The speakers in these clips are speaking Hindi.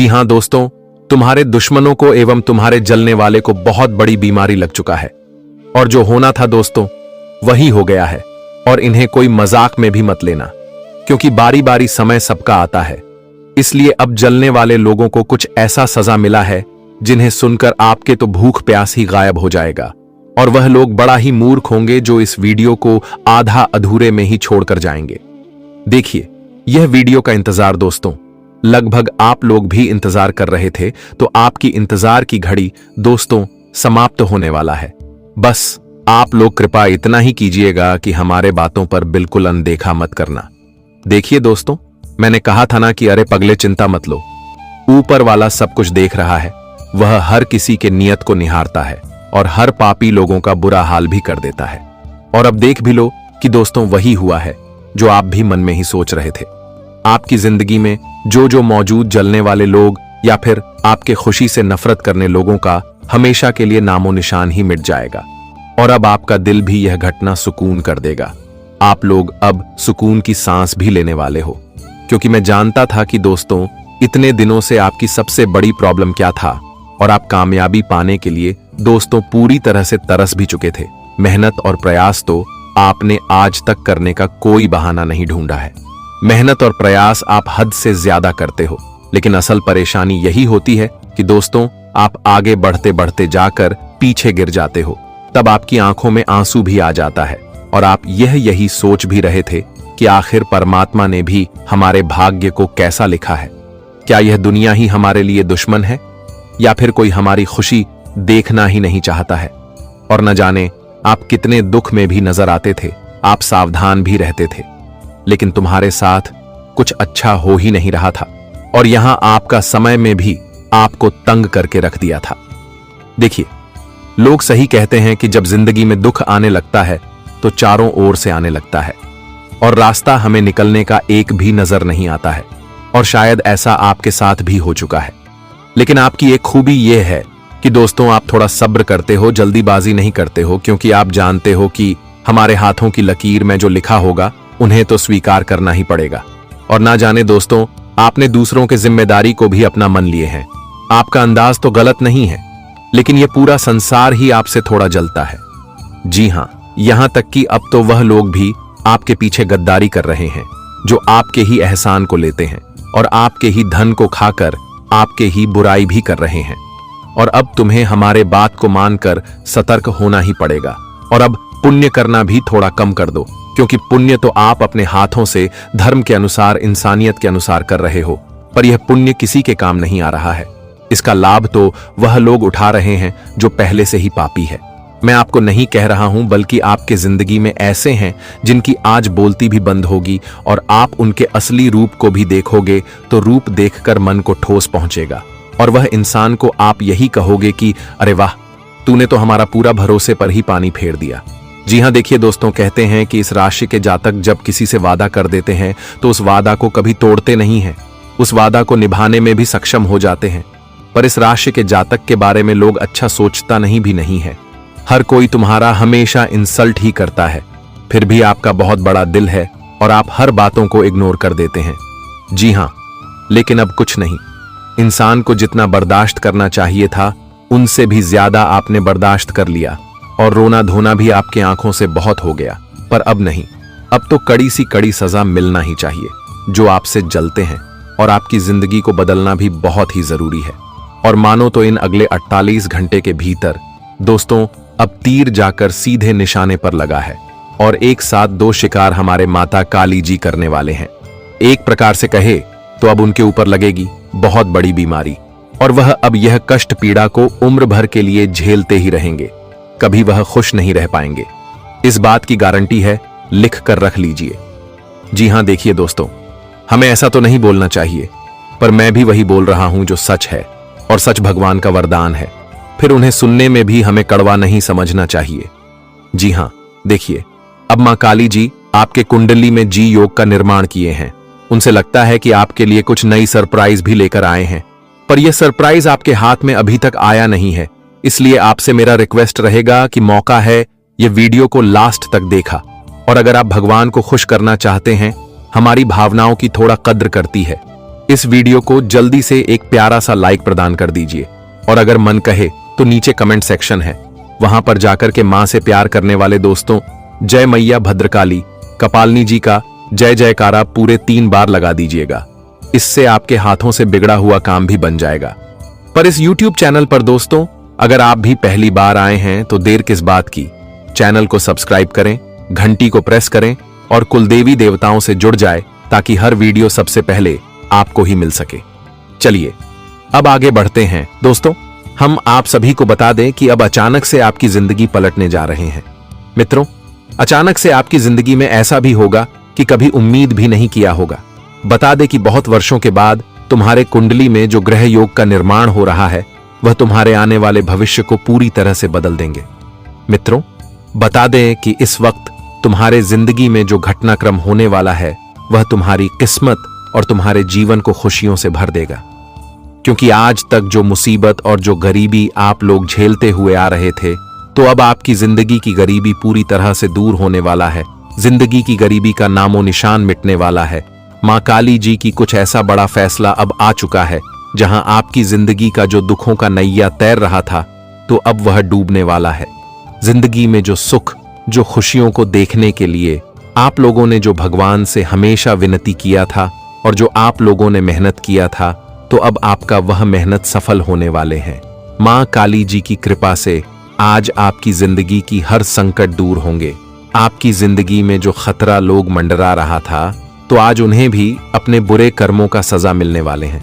जी हाँ दोस्तों, तुम्हारे दुश्मनों को एवं तुम्हारे जलने वाले को बहुत बड़ी बीमारी लग चुका है और जो होना था दोस्तों वही हो गया है। और इन्हें कोई मजाक में भी मत लेना, क्योंकि बारी बारी समय सबका आता है। इसलिए अब जलने वाले लोगों को कुछ ऐसा सजा मिला है जिन्हें सुनकर आपके तो भूख प्यास ही गायब हो जाएगा। और वह लोग बड़ा ही मूर्ख होंगे जो इस वीडियो को आधा अधूरे में ही छोड़कर जाएंगे। देखिए, यह वीडियो का इंतजार दोस्तों लगभग आप लोग भी इंतजार कर रहे थे, तो आपकी इंतजार की घड़ी दोस्तों समाप्त होने वाला है। बस आप लोग कृपया इतना ही कीजिएगा कि हमारे बातों पर बिल्कुल अनदेखा मत करना। देखिए दोस्तों, मैंने कहा था ना कि अरे पगले चिंता मत लो, ऊपर वाला सब कुछ देख रहा है। वह हर किसी के नियत को निहारता है और हर पापी लोगों का बुरा हाल भी कर देता है। और अब देख भी लो कि दोस्तों वही हुआ है जो आप भी मन में ही सोच रहे थे। आपकी जिंदगी में जो मौजूद जलने वाले लोग या फिर आपके खुशी से नफरत करने लोगों का हमेशा के लिए नामो निशान ही मिट जाएगा। और अब आपका दिल भी यह घटना सुकून कर देगा। आप लोग अब सुकून की सांस भी लेने वाले हो, क्योंकि मैं जानता था कि दोस्तों इतने दिनों से आपकी सबसे बड़ी प्रॉब्लम क्या था और आप कामयाबी पाने के लिए दोस्तों पूरी तरह से तरस भी चुके थे। मेहनत और प्रयास तो आपने आज तक करने का कोई बहाना नहीं ढूंढा है। मेहनत और प्रयास आप हद से ज्यादा करते हो, लेकिन असल परेशानी यही होती है कि दोस्तों आप आगे बढ़ते बढ़ते जाकर पीछे गिर जाते हो। तब आपकी आंखों में आंसू भी आ जाता है और आप यही सोच भी रहे थे कि आखिर परमात्मा ने भी हमारे भाग्य को कैसा लिखा है। क्या यह दुनिया ही हमारे लिए दुश्मन है या फिर कोई हमारी खुशी देखना ही नहीं चाहता है। और न जाने आप कितने दुख में भी नजर आते थे, आप सावधान भी रहते थे, लेकिन तुम्हारे साथ कुछ अच्छा हो ही नहीं रहा था। और यहां आपका समय में भी आपको तंग करके रख दिया था। देखिए, लोग सही कहते हैं कि जब जिंदगी में दुख आने लगता है तो चारों ओर से आने लगता है और रास्ता हमें निकलने का एक भी नजर नहीं आता है। और शायद ऐसा आपके साथ भी हो चुका है। लेकिन आपकी एक खूबी यह है कि दोस्तों आप थोड़ा सब्र करते हो, जल्दीबाजी नहीं करते हो, क्योंकि आप जानते हो कि हमारे हाथों की लकीर में जो लिखा होगा उन्हें तो स्वीकार करना ही पड़ेगा। और ना जाने दोस्तों आपने दूसरों के जिम्मेदारी को भी अपना मन लिए हैं। आपका अंदाज तो गलत नहीं है, लेकिन यह पूरा संसार ही आपसे थोड़ा जलता है। जी हां, यहां तक कि अब तो वह लोग भी आपके पीछे गद्दारी कर रहे हैं जो आपके ही एहसान को लेते हैं और आपके ही धन को खाकर आपके ही बुराई भी कर रहे हैं। और अब तुम्हें हमारे बात को मानकर सतर्क होना ही पड़ेगा। और अब पुण्य करना भी थोड़ा कम कर दो, क्योंकि पुण्य तो आप अपने हाथों से धर्म के अनुसार, इंसानियत के अनुसार कर रहे हो, पर यह पुण्य किसी के काम नहीं आ रहा है। इसका लाभ तो वह लोग उठा रहे हैं जो पहले से ही पापी है। मैं आपको नहीं कह रहा हूं, बल्कि आपके जिंदगी में ऐसे हैं जिनकी आज बोलती भी बंद होगी और आप उनके असली रूप को भी देखोगे तो रूप देखकर मन को ठोस पहुंचेगा और वह इंसान को आप यही कहोगे कि अरे वाह, तूने तो हमारा पूरा भरोसे पर ही पानी फेर दिया। जी हां, देखिए दोस्तों, कहते हैं कि इस राशि के जातक जब किसी से वादा कर देते हैं तो उस वादा को कभी तोड़ते नहीं हैं, उस वादा को निभाने में भी सक्षम हो जाते हैं। पर इस राशि के जातक के बारे में लोग अच्छा सोचता नहीं है। हर कोई तुम्हारा हमेशा इंसल्ट ही करता है, फिर भी आपका बहुत बड़ा दिल है और आप हर बातों को इग्नोर कर देते हैं। जी हां, लेकिन अब कुछ नहीं। इंसान को जितना बर्दाश्त करना चाहिए था उनसे भी ज्यादा आपने बर्दाश्त कर लिया और रोना धोना भी आपकी आंखों से बहुत हो गया। पर अब नहीं, अब तो कड़ी सी कड़ी सजा मिलना ही चाहिए जो आपसे जलते हैं। और आपकी जिंदगी को बदलना भी बहुत ही जरूरी है। और मानो तो इन अगले 48 घंटे के भीतर दोस्तों अब तीर जाकर सीधे निशाने पर लगा है और एक साथ 2 शिकार हमारे माता काली जी करने वाले हैं। एक प्रकार से कहे तो अब उनके ऊपर लगेगी बहुत बड़ी बीमारी और वह अब यह कष्ट पीड़ा को उम्र भर के लिए झेलते ही रहेंगे, कभी वह खुश नहीं रह पाएंगे। इस बात की गारंटी है, लिख कर रख लीजिए। जी हां, देखिए दोस्तों, हमें ऐसा तो नहीं बोलना चाहिए, पर मैं भी वही बोल रहा हूं जो सच है और सच भगवान का वरदान है। फिर उन्हें सुनने में भी हमें कड़वा नहीं समझना चाहिए। जी हां, देखिए, अब मां काली जी आपके कुंडली में जी योग का निर्माण किए हैं। उनसे लगता है कि आपके लिए कुछ नई सरप्राइज भी लेकर आए हैं, पर यह सरप्राइज आपके हाथ में अभी तक आया नहीं है। इसलिए आपसे मेरा रिक्वेस्ट रहेगा कि मौका है, यह वीडियो को लास्ट तक देखा। और अगर आप भगवान को खुश करना चाहते हैं, हमारी भावनाओं की थोड़ा कद्र करती है, इस वीडियो को जल्दी से एक प्यारा सा लाइक प्रदान कर दीजिए और अगर मन कहे तो नीचे कमेंट सेक्शन है, वहां पर जाकर के मां से प्यार करने वाले दोस्तों जय मैया भद्रकाली कपालनी जी का जय जयकारा पूरे 3 बार लगा दीजिएगा। इससे आपके हाथों से बिगड़ा हुआ काम भी बन जाएगा। पर इस YouTube चैनल पर दोस्तों अगर आप भी पहली बार आए हैं तो देर किस बात की, चैनल को सब्सक्राइब करें, घंटी को प्रेस करें और कुलदेवी देवताओं से जुड़ जाए ताकि हर वीडियो सबसे पहले आपको ही मिल सके। चलिए अब आगे बढ़ते हैं दोस्तों। हम आप सभी को बता दें कि अब अचानक से आपकी जिंदगी पलटने जा रहे हैं। मित्रों, अचानक से आपकी जिंदगी में ऐसा भी होगा कि कभी उम्मीद भी नहीं किया होगा। बता दें कि बहुत वर्षों के बाद तुम्हारे कुंडली में जो ग्रह योग का निर्माण हो रहा है वह तुम्हारे आने वाले भविष्य को पूरी तरह से बदल देंगे। मित्रों, बता दें कि इस वक्त तुम्हारे जिंदगी में जो घटनाक्रम होने वाला है वह तुम्हारी किस्मत और तुम्हारे जीवन को खुशियों से भर देगा। क्योंकि आज तक जो मुसीबत और जो गरीबी आप लोग झेलते हुए आ रहे थे, तो अब आपकी जिंदगी की गरीबी पूरी तरह से दूर होने वाला है। जिंदगी की गरीबी का नामो निशान मिटने वाला है। मां काली जी की कुछ ऐसा बड़ा फैसला अब आ चुका है, जहां आपकी जिंदगी का जो दुखों का नैया तैर रहा था तो अब वह डूबने वाला है। जिंदगी में जो सुख, जो खुशियों को देखने के लिए आप लोगों ने जो भगवान से हमेशा विनती किया था और जो आप लोगों ने मेहनत किया था, तो अब आपका वह मेहनत सफल होने वाले हैं। मां काली जी की कृपा से आज आपकी जिंदगी की हर संकट दूर होंगे। आपकी जिंदगी में जो खतरा लोग मंडरा रहा था, तो आज उन्हें भी अपने बुरे कर्मों का सजा मिलने वाले हैं।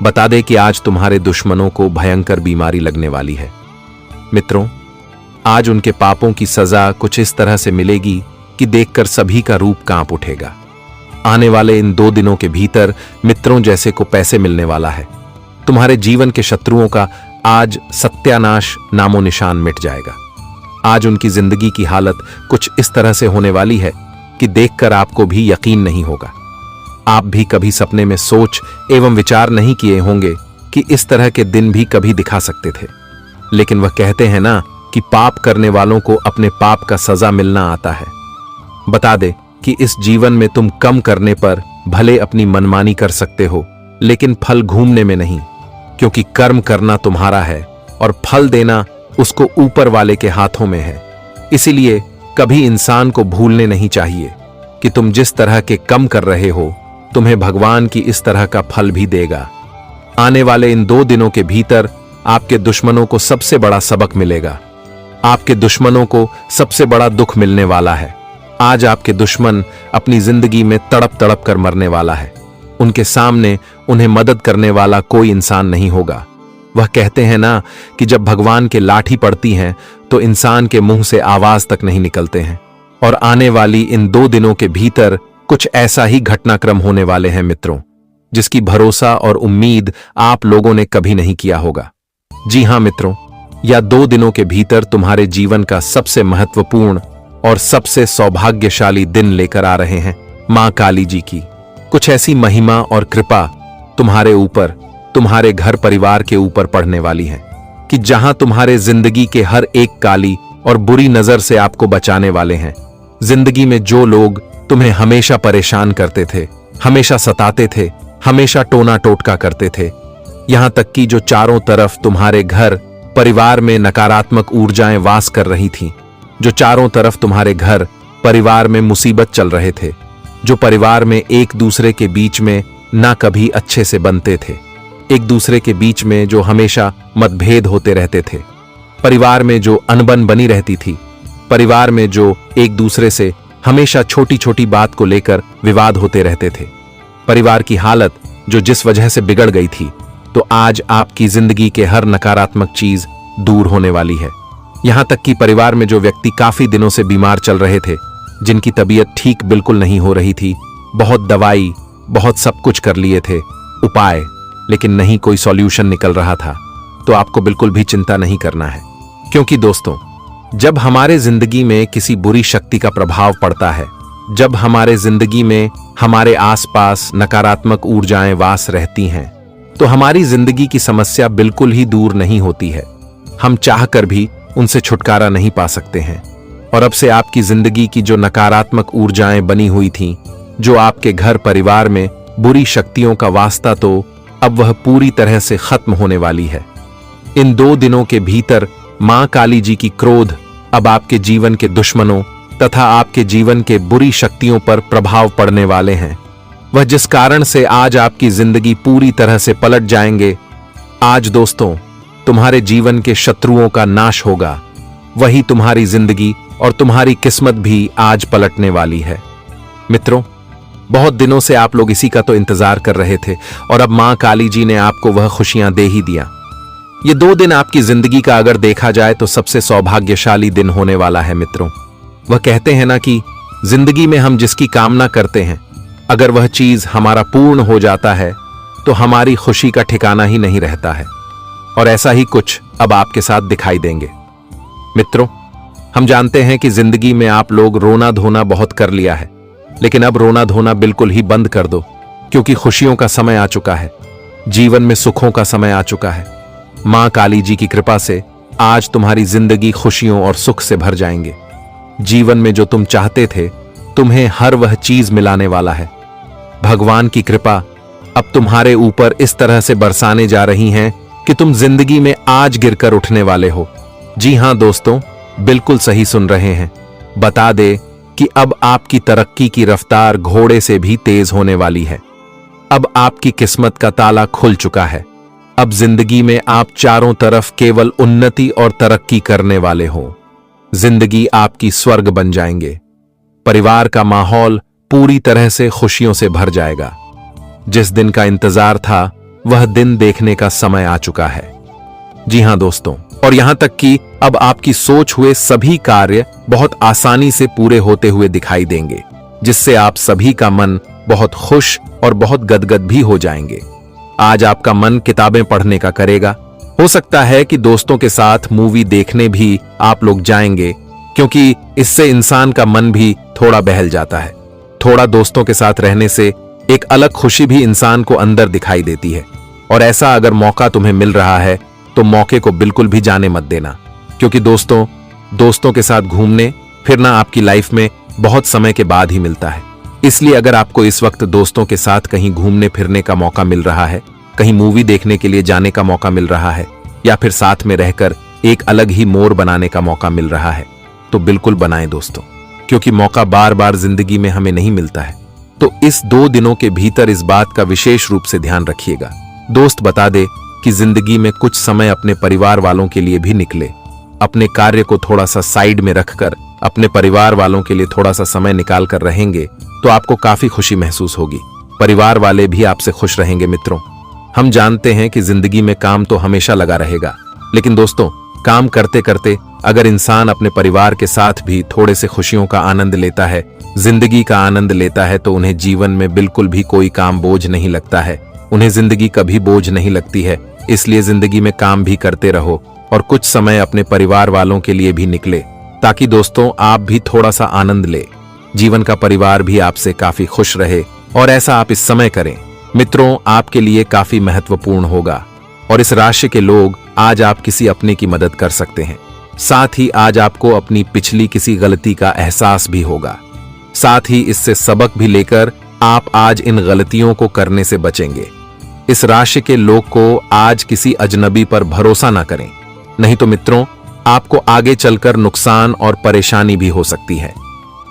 बता दें कि आज तुम्हारे दुश्मनों को भयंकर बीमारी लगने वाली है। मित्रों, आज उनके पापों की सजा कुछ इस तरह से मिलेगी कि देखकर सभी का रूप कांप उठेगा। आने वाले इन 2 दिनों के भीतर मित्रों जैसे को पैसे मिलने वाला है। तुम्हारे जीवन के शत्रुओं का आज सत्यानाश नामो निशान मिट जाएगा। आज उनकी जिंदगी की हालत कुछ इस तरह से होने वाली है कि देखकर आपको भी यकीन नहीं होगा। आप भी कभी सपने में सोच एवं विचार नहीं किए होंगे कि इस तरह के दिन भी कभी दिखा सकते थे। लेकिन वह कहते हैं ना कि पाप करने वालों को अपने पाप का सजा मिलना आता है। बता दे कि इस जीवन में तुम कम करने पर भले अपनी मनमानी कर सकते हो, लेकिन फल घूमने में नहीं, क्योंकि कर्म करना तुम्हारा है और फल देना उसको ऊपर वाले के हाथों में है। इसीलिए कभी इंसान को भूलने नहीं चाहिए कि तुम जिस तरह के कम कर रहे हो, तुम्हें भगवान की इस तरह का फल भी देगा। आने वाले इन 2 दिनों के भीतर आपके दुश्मनों को सबसे बड़ा सबक मिलेगा। आपके दुश्मनों को सबसे बड़ा दुख मिलने वाला है। आज आपके दुश्मन अपनी जिंदगी में तड़प तड़प कर मरने वाला है। उनके सामने उन्हें मदद करने वाला कोई इंसान नहीं होगा। वह कहते हैं ना कि जब भगवान के लाठी पड़ती हैं तो इंसान के मुंह से आवाज तक नहीं निकलते हैं। और आने वाली इन 2 दिनों के भीतर कुछ ऐसा ही घटनाक्रम होने वाले हैं मित्रों, जिसकी भरोसा और उम्मीद आप लोगों ने कभी नहीं किया होगा। जी हां मित्रों, या 2 दिनों के भीतर तुम्हारे जीवन का सबसे महत्वपूर्ण और सबसे सौभाग्यशाली दिन लेकर आ रहे हैं मां काली जी की। कुछ ऐसी महिमा और कृपा तुम्हारे ऊपर, तुम्हारे घर परिवार के ऊपर पड़ने वाली है कि जहां तुम्हारे जिंदगी के हर एक काली और बुरी नजर से आपको बचाने वाले हैं। जिंदगी में जो लोग तुम्हें हमेशा परेशान करते थे, हमेशा सताते थे, हमेशा टोना टोटका करते थे, यहां तक कि जो चारों तरफ तुम्हारे घर परिवार में नकारात्मक ऊर्जाएं वास कर रही थीं, जो चारों तरफ तुम्हारे घर परिवार में मुसीबत चल रहे थे, जो परिवार में एक दूसरे के बीच में ना कभी अच्छे से बनते थे, एक दूसरे के बीच में जो हमेशा मतभेद होते रहते थे, परिवार में जो अनबन बनी रहती थी, परिवार में जो एक दूसरे से हमेशा छोटी छोटी बात को लेकर विवाद होते रहते थे, परिवार की हालत जो जिस वजह से बिगड़ गई थी, तो आज आपकी जिंदगी के हर नकारात्मक चीज दूर होने वाली है। यहां तक कि परिवार में जो व्यक्ति काफी दिनों से बीमार चल रहे थे, जिनकी तबीयत ठीक बिल्कुल नहीं हो रही थी, बहुत दवाई, बहुत सब कुछ कर लिए थे उपाय, लेकिन नहीं कोई सॉल्यूशन निकल रहा था, तो आपको बिल्कुल भी चिंता नहीं करना है। क्योंकि दोस्तों, जब हमारे जिंदगी में किसी बुरी शक्ति का प्रभाव पड़ता है, जब हमारे जिंदगी में हमारे आसपास नकारात्मक ऊर्जाएं वास रहती हैं, तो हमारी जिंदगी की समस्या बिल्कुल ही दूर नहीं होती है। हम चाहकर भी उनसे छुटकारा नहीं पा सकते हैं। और अब से आपकी जिंदगी की जो नकारात्मक ऊर्जाएं बनी हुई थीं, जो आपके घर परिवार में बुरी शक्तियों का वास्ता तो अब वह पूरी तरह से खत्म होने वाली है। इन 2 दिनों के भीतर मां काली जी की क्रोध अब आपके जीवन के दुश्मनों तथा आपके जीवन के बुरी शक्तियों पर प्रभाव पड़ने वाले हैं। वह जिस कारण से आज आपकी जिंदगी पूरी तरह से पलट जाएंगे। आज दोस्तों तुम्हारे जीवन के शत्रुओं का नाश होगा। वही तुम्हारी जिंदगी और तुम्हारी किस्मत भी आज पलटने वाली है। मित्रों, बहुत दिनों से आप लोग इसी का तो इंतजार कर रहे थे और अब मां काली जी ने आपको वह खुशियां दे ही दिया। ये 2 दिन आपकी जिंदगी का अगर देखा जाए तो सबसे सौभाग्यशाली दिन होने वाला है। मित्रों, वह कहते हैं ना कि जिंदगी में हम जिसकी कामना करते हैं, अगर वह चीज हमारा पूर्ण हो जाता है तो हमारी खुशी का ठिकाना ही नहीं रहता है। और ऐसा ही कुछ अब आपके साथ दिखाई देंगे। मित्रों, हम जानते हैं कि जिंदगी में आप लोग रोना धोना बहुत कर लिया है, लेकिन अब रोना धोना बिल्कुल ही बंद कर दो, क्योंकि खुशियों का समय आ चुका है। जीवन में सुखों का समय आ चुका है। मां काली जी की कृपा से आज तुम्हारी जिंदगी खुशियों और सुख से भर जाएंगे। जीवन में जो तुम चाहते थे, तुम्हें हर वह चीज मिलाने वाला है। भगवान की कृपा अब तुम्हारे ऊपर इस तरह से बरसाने जा रही हैं कि तुम जिंदगी में आज गिरकर उठने वाले हो। जी हां दोस्तों, बिल्कुल सही सुन रहे हैं। बता दे कि अब आपकी तरक्की की रफ्तार घोड़े से भी तेज होने वाली है। अब आपकी किस्मत का ताला खुल चुका है। अब जिंदगी में आप चारों तरफ केवल उन्नति और तरक्की करने वाले हो। जिंदगी आपकी स्वर्ग बन जाएंगे। परिवार का माहौल पूरी तरह से खुशियों से भर जाएगा। जिस दिन का इंतजार था, वह दिन देखने का समय आ चुका है। जी हां दोस्तों, और यहां तक कि अब आपकी सोच हुए सभी कार्य बहुत आसानी से पूरे होते हुए दिखाई देंगे, जिससे आप सभी का मन बहुत खुश और बहुत गदगद भी हो जाएंगे। आज आपका मन किताबें पढ़ने का करेगा। हो सकता है कि दोस्तों के साथ मूवी देखने भी आप लोग जाएंगे, क्योंकि इससे इंसान का मन भी थोड़ा बहल जाता है। थोड़ा दोस्तों के साथ रहने से एक अलग खुशी भी इंसान को अंदर दिखाई देती है। और ऐसा अगर मौका तुम्हें मिल रहा है तो मौके को बिल्कुल भी जाने मत देना, क्योंकि दोस्तों के साथ घूमने फिरना आपकी लाइफ में बहुत समय के बाद ही मिलता है। इसलिए अगर आपको इस वक्त दोस्तों के साथ कहीं घूमने फिरने का मौका मिल रहा है, कहीं मूवी देखने के लिए जाने का मौका मिल रहा है, या फिर साथ में रहकर एक अलग ही मोड़ बनाने का मौका मिल रहा है, तो बिल्कुल बनाएं दोस्तों, क्योंकि मौका बार बार जिंदगी में हमें नहीं मिलता है। तो इस 2 दिनों के भीतर इस बात का विशेष रूप से ध्यान रखिएगा। दोस्त बता दे कि जिंदगी में कुछ समय अपने परिवार वालों के लिए भी निकले। अपने कार्य को थोड़ा सा साइड में रखकर अपने परिवार वालों के लिए थोड़ा सा समय निकाल कर रहेंगे तो आपको काफी खुशी महसूस होगी। परिवार वाले भी आपसे खुश रहेंगे। मित्रों, हम जानते हैं कि जिंदगी में काम तो हमेशा लगा रहेगा, लेकिन दोस्तों काम करते करते अगर इंसान अपने परिवार के साथ भी थोड़े से खुशियों का आनंद लेता है, जिंदगी का आनंद लेता है, तो उन्हें जीवन में बिल्कुल भी कोई काम बोझ नहीं लगता है। उन्हें जिंदगी कभी बोझ नहीं लगती है। इसलिए जिंदगी में काम भी करते रहो और कुछ समय अपने परिवार वालों के लिए भी निकले, ताकि दोस्तों आप भी थोड़ा सा आनंद ले। जीवन का परिवार भी आपसे काफी खुश रहे, और ऐसा आप इस समय करें। मित्रों, आपके लिए काफी महत्वपूर्ण होगा। और इस राशि के लोग आज आप किसी अपने की मदद कर सकते हैं। साथ ही आज आपको अपनी पिछली किसी गलती का एहसास भी होगा। साथ ही इससे सबक भी लेकर आप आज इन गलतियों को करने से बचेंगे। इस राशि के लोग को आज किसी अजनबी पर भरोसा ना करें, नहीं तो मित्रों आपको आगे चलकर नुकसान और परेशानी भी हो सकती है।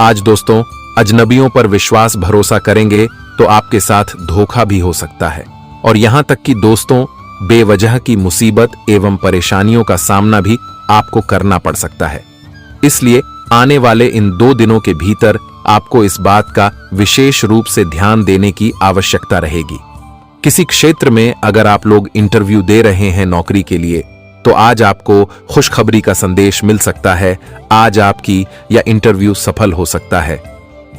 आज दोस्तों अजनबियों पर विश्वास भरोसा करेंगे तो आपके साथ धोखा भी हो सकता है, और यहां तक कि दोस्तों बेवजह की मुसीबत एवं परेशानियों का सामना भी आपको करना पड़ सकता है। इसलिए आने वाले इन 2 दिनों के भीतर आपको इस बात का विशेष रूप से ध्यान देने की आवश्यकता रहेगी। किसी क्षेत्र में अगर आप लोग इंटरव्यू दे रहे हैं नौकरी के लिए, तो आज आपको खुशखबरी का संदेश मिल सकता है। आज आपकी या इंटरव्यू सफल हो सकता है।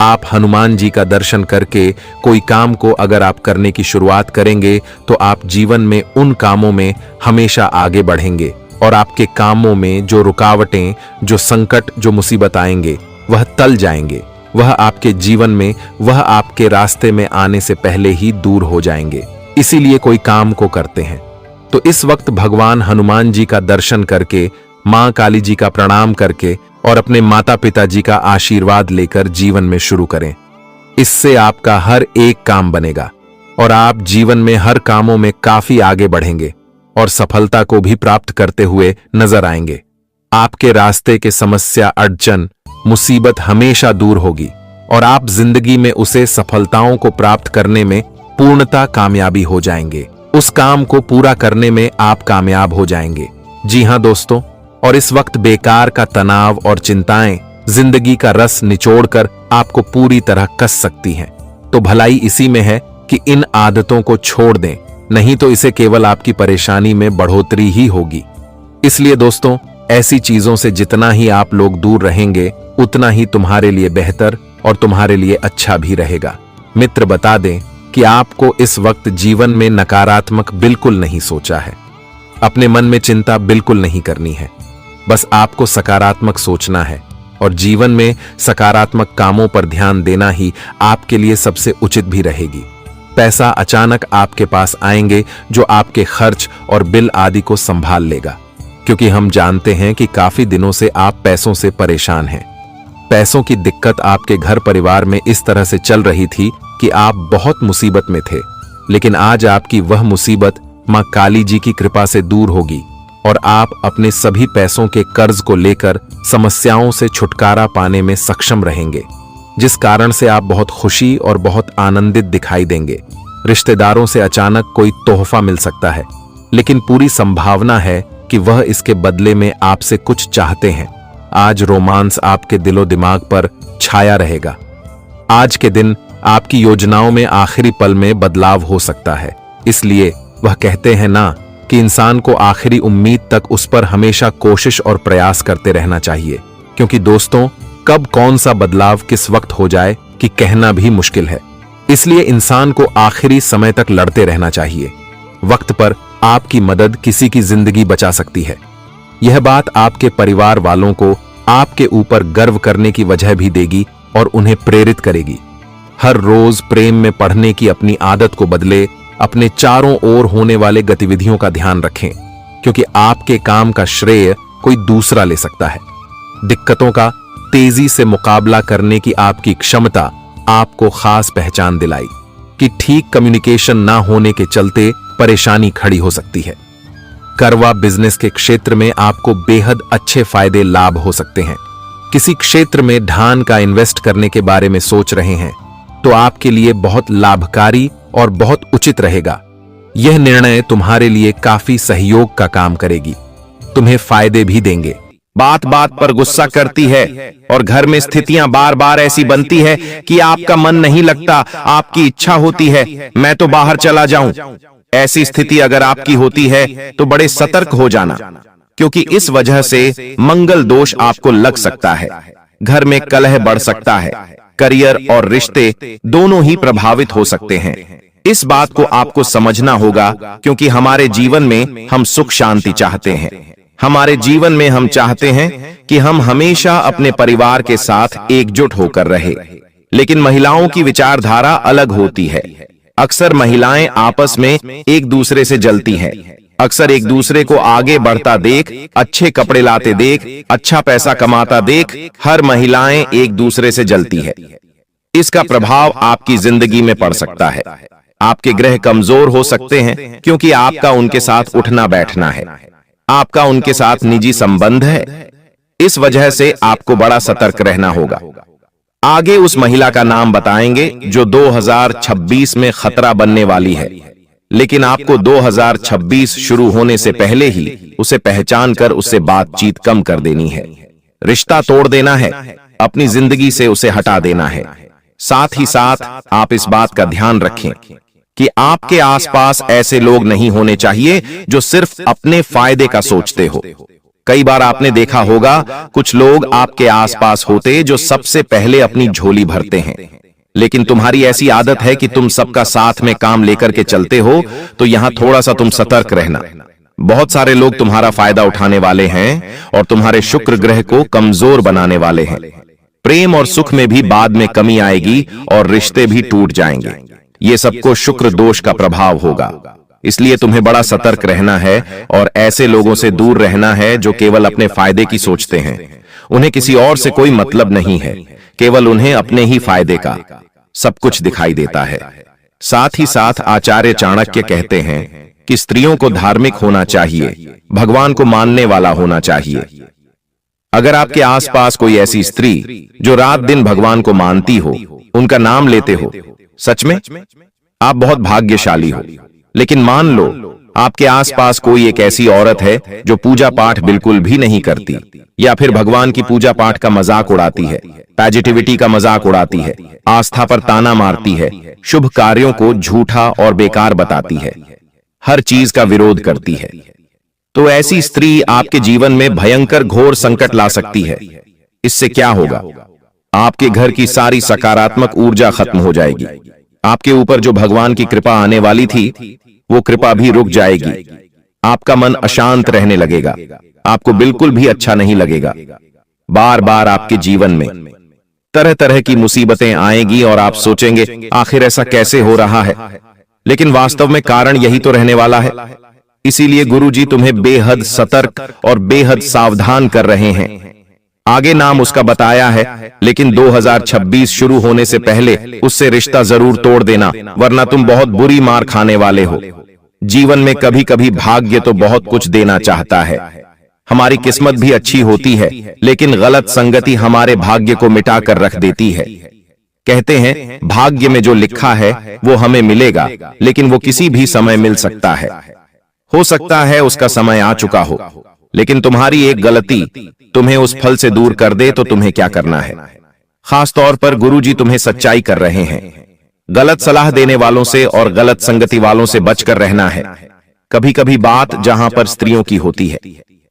आप हनुमान जी का दर्शन करके कोई काम को अगर आप करने की शुरुआत करेंगे तो आप जीवन में उन कामों में हमेशा आगे बढ़ेंगे, और आपके कामों में जो रुकावटें, जो संकट, जो मुसीबत आएंगे वह टल जाएंगे। वह आपके जीवन में, वह आपके रास्ते में आने से पहले ही दूर हो जाएंगे। इसीलिए कोई काम को करते हैं तो इस वक्त भगवान हनुमान जी का दर्शन करके, मां काली जी का प्रणाम करके और अपने माता पिता जी का आशीर्वाद लेकर जीवन में शुरू करें। इससे आपका हर एक काम बनेगा। और आप जीवन में हर कामों में काफी आगे बढ़ेंगे और सफलता को भी प्राप्त करते हुए नजर आएंगे। आपके रास्ते के समस्या, अड़चन, मुसीबत हमेशा दूर होगी और आप जिंदगी में उसे सफलताओं को प्राप्त करने में पूर्णतः कामयाबी हो जाएंगे। उस काम को पूरा करने में आप कामयाब हो जाएंगे। जी हां दोस्तों, और इस वक्त बेकार का तनाव और चिंताएं जिंदगी का रस निचोड़कर आपको पूरी तरह कस सकती हैं। तो भलाई इसी में है कि इन आदतों को छोड़ दें, नहीं तो इसे केवल आपकी परेशानी में बढ़ोतरी ही होगी। इसलिए दोस्तों, ऐसी चीजों से जितना ही आप लोग दूर रहेंगे उतना ही तुम्हारे लिए बेहतर और तुम्हारे लिए अच्छा भी रहेगा। मित्र, बता दें कि आपको इस वक्त जीवन में नकारात्मक बिल्कुल नहीं सोचा है। अपने मन में चिंता बिल्कुल नहीं करनी है। बस आपको सकारात्मक सोचना है और जीवन में सकारात्मक कामों पर ध्यान देना ही आपके लिए सबसे उचित भी रहेगी। पैसा अचानक आपके पास आएंगे जो आपके खर्च और बिल आदि को संभाल लेगा, क्योंकि हम जानते हैं कि काफी दिनों से आप पैसों से परेशान हैं। पैसों की दिक्कत आपके घर परिवार में इस तरह से चल रही थी कि आप बहुत मुसीबत में थे, लेकिन आज आपकी वह मुसीबत मां काली जी की कृपा से दूर होगी और आप अपने सभी पैसों के कर्ज को लेकर समस्याओं से छुटकारा पाने में सक्षम रहेंगे, जिस कारण से आप बहुत खुशी और बहुत आनंदित दिखाई देंगे। रिश्तेदारों से अचानक कोई तोहफा मिल सकता है, लेकिन पूरी संभावना है कि वह इसके बदले में आपसे कुछ चाहते हैं। आज रोमांस आपके दिलो दिमाग पर छाया रहेगा। आज के दिन आपकी योजनाओं में आखिरी पल में बदलाव हो सकता है। इसलिए वह कहते हैं ना कि इंसान को आखिरी उम्मीद तक उस पर हमेशा कोशिश और प्रयास करते रहना चाहिए, क्योंकि दोस्तों, कब कौन सा बदलाव किस वक्त हो जाए कि कहना भी मुश्किल है। इसलिए इंसान को आखिरी समय तक लड़ते रहना चाहिए। वक्त पर आपकी मदद किसी की जिंदगी बचा सकती है। यह बात आपके परिवार वालों को आपके ऊपर गर्व करने की वजह भी देगी और उन्हें प्रेरित करेगी। हर रोज प्रेम में पढ़ने की अपनी आदत को बदले, अपने चारों ओर होने वाले गतिविधियों का ध्यान रखें, क्योंकि आपके काम का श्रेय कोई दूसरा ले सकता है। दिक्कतों का तेजी से मुकाबला करने की आपकी क्षमता आपको खास पहचान दिलाई कि ठीक कम्युनिकेशन ना होने के चलते परेशानी खड़ी हो सकती है। करवा बिजनेस के क्षेत्र में आपको बेहद अच्छे फायदे लाभ हो सकते हैं। किसी क्षेत्र में धान का इन्वेस्ट करने के बारे में सोच रहे हैं तो आपके लिए बहुत लाभकारी और बहुत उचित रहेगा। यह निर्णय तुम्हारे लिए काफी सहयोग का काम करेगी, तुम्हें फायदे भी देंगे। बात बात पर गुस्सा करती है और घर में स्थितियां बार बार ऐसी बनती है कि आपका मन नहीं लगता, आपकी इच्छा होती है मैं तो बाहर चला जाऊं। ऐसी स्थिति अगर आपकी होती है तो बड़े सतर्क हो जाना, क्योंकि इस वजह से मंगल दोष आपको लग सकता है। घर में कलह बढ़ सकता है, करियर और रिश्ते दोनों ही प्रभावित हो सकते हैं। इस बात को आपको समझना होगा, क्योंकि हमारे जीवन में हम सुख शांति चाहते हैं। हमारे जीवन में हम चाहते हैं कि हम हमेशा अपने परिवार के साथ एकजुट होकर रहे, लेकिन महिलाओं की विचारधारा अलग होती है। अक्सर महिलाएं आपस में एक दूसरे से जलती हैं। अक्सर एक दूसरे को आगे बढ़ता देख, अच्छे कपड़े लाते देख, अच्छा पैसा कमाता देख, हर महिलाएं एक दूसरे से जलती है। इसका प्रभाव आपकी जिंदगी में पड़ सकता है। आपके ग्रह कमजोर हो सकते हैं, क्योंकि आपका उनके साथ उठना बैठना है, आपका उनके साथ निजी संबंध है। इस वजह से आपको बड़ा सतर्क रहना होगा। आगे उस महिला का नाम बताएंगे जो 2026 में खतरा बनने वाली है, लेकिन आपको 2026 शुरू होने से पहले ही उसे पहचान कर उससे बातचीत कम कर देनी है। रिश्ता तोड़ देना है, अपनी जिंदगी से उसे हटा देना है। साथ ही साथ आप इस बात का ध्यान रखें कि आपके आसपास ऐसे लोग नहीं होने चाहिए जो सिर्फ अपने फायदे का सोचते हो। कई बार आपने देखा होगा कुछ लोग आपके आसपास होते जो सबसे पहले अपनी झोली भरते हैं, लेकिन तुम्हारी ऐसी आदत है कि तुम सबका साथ में काम लेकर के चलते हो, तो यहां थोड़ा सा तुम सतर्क रहना। बहुत सारे लोग तुम्हारा फायदा उठाने वाले हैं और तुम्हारे शुक्र ग्रह को कमजोर बनाने वाले हैं। प्रेम और सुख में भी बाद में कमी आएगी और रिश्ते भी टूट जाएंगे। ये सबको शुक्र दोष का प्रभाव होगा। इसलिए तुम्हें बड़ा सतर्क रहना है और ऐसे लोगों से दूर रहना है जो केवल अपने फायदे की सोचते हैं। उन्हें किसी और से कोई मतलब नहीं है, केवल उन्हें अपने ही फायदे का सब कुछ दिखाई देता है। साथ ही साथ आचार्य चाणक्य कहते हैं कि स्त्रियों को धार्मिक होना चाहिए, भगवान को मानने वाला होना चाहिए। अगर आपके आसपास कोई ऐसी स्त्री जो रात दिन भगवान को मानती हो, उनका नाम लेते हो, सच में आप बहुत भाग्यशाली हो। लेकिन मान लो आपके आसपास कोई एक ऐसी औरत है जो पूजा पाठ बिल्कुल भी नहीं करती, या फिर भगवान की पूजा पाठ का मजाक उड़ाती है, पॉजिटिविटी का मजाक उड़ाती है, आस्था पर ताना मारती है, शुभ कार्यों को झूठा और बेकार बताती है, हर चीज का विरोध करती है, तो ऐसी स्त्री आपके जीवन में भयंकर घोर संकट ला सकती है। इससे क्या होगा? आपके घर की सारी सकारात्मक ऊर्जा खत्म हो जाएगी। आपके ऊपर जो भगवान की कृपा आने वाली थी, वो कृपा भी रुक जाएगी। आपका मन अशांत रहने लगेगा, आपको बिल्कुल भी अच्छा नहीं लगेगा। बार बार आपके जीवन में तरह तरह की मुसीबतें आएगी और आप सोचेंगे आखिर ऐसा कैसे हो रहा है, लेकिन वास्तव में कारण यही तो रहने वाला है। इसीलिए गुरुजी तुम्हें बेहद सतर्क और बेहद सावधान कर रहे हैं। आगे नाम उसका बताया है, लेकिन 2026 शुरू होने से पहले उससे रिश्ता जरूर तोड़ देना, वरना तुम बहुत बुरी मार खाने वाले हो। जीवन में कभी कभी भाग्य तो बहुत कुछ देना चाहता है, हमारी किस्मत भी अच्छी होती है, लेकिन गलत संगति हमारे भाग्य को मिटा कर रख देती है। कहते हैं भाग्य में जो लिखा है वो हमें मिलेगा, लेकिन वो किसी भी समय मिल सकता है। हो सकता है उसका समय आ चुका हो, लेकिन तुम्हारी एक गलती तुम्हें उस फल से दूर कर दे तो तुम्हें क्या करना है? खास तौर पर गुरुजी तुम्हें सच्चाई कर रहे हैं। गलत सलाह देने वालों से और गलत संगति वालों से बचकर रहना है। कभी कभी बात जहां पर स्त्रियों की होती है,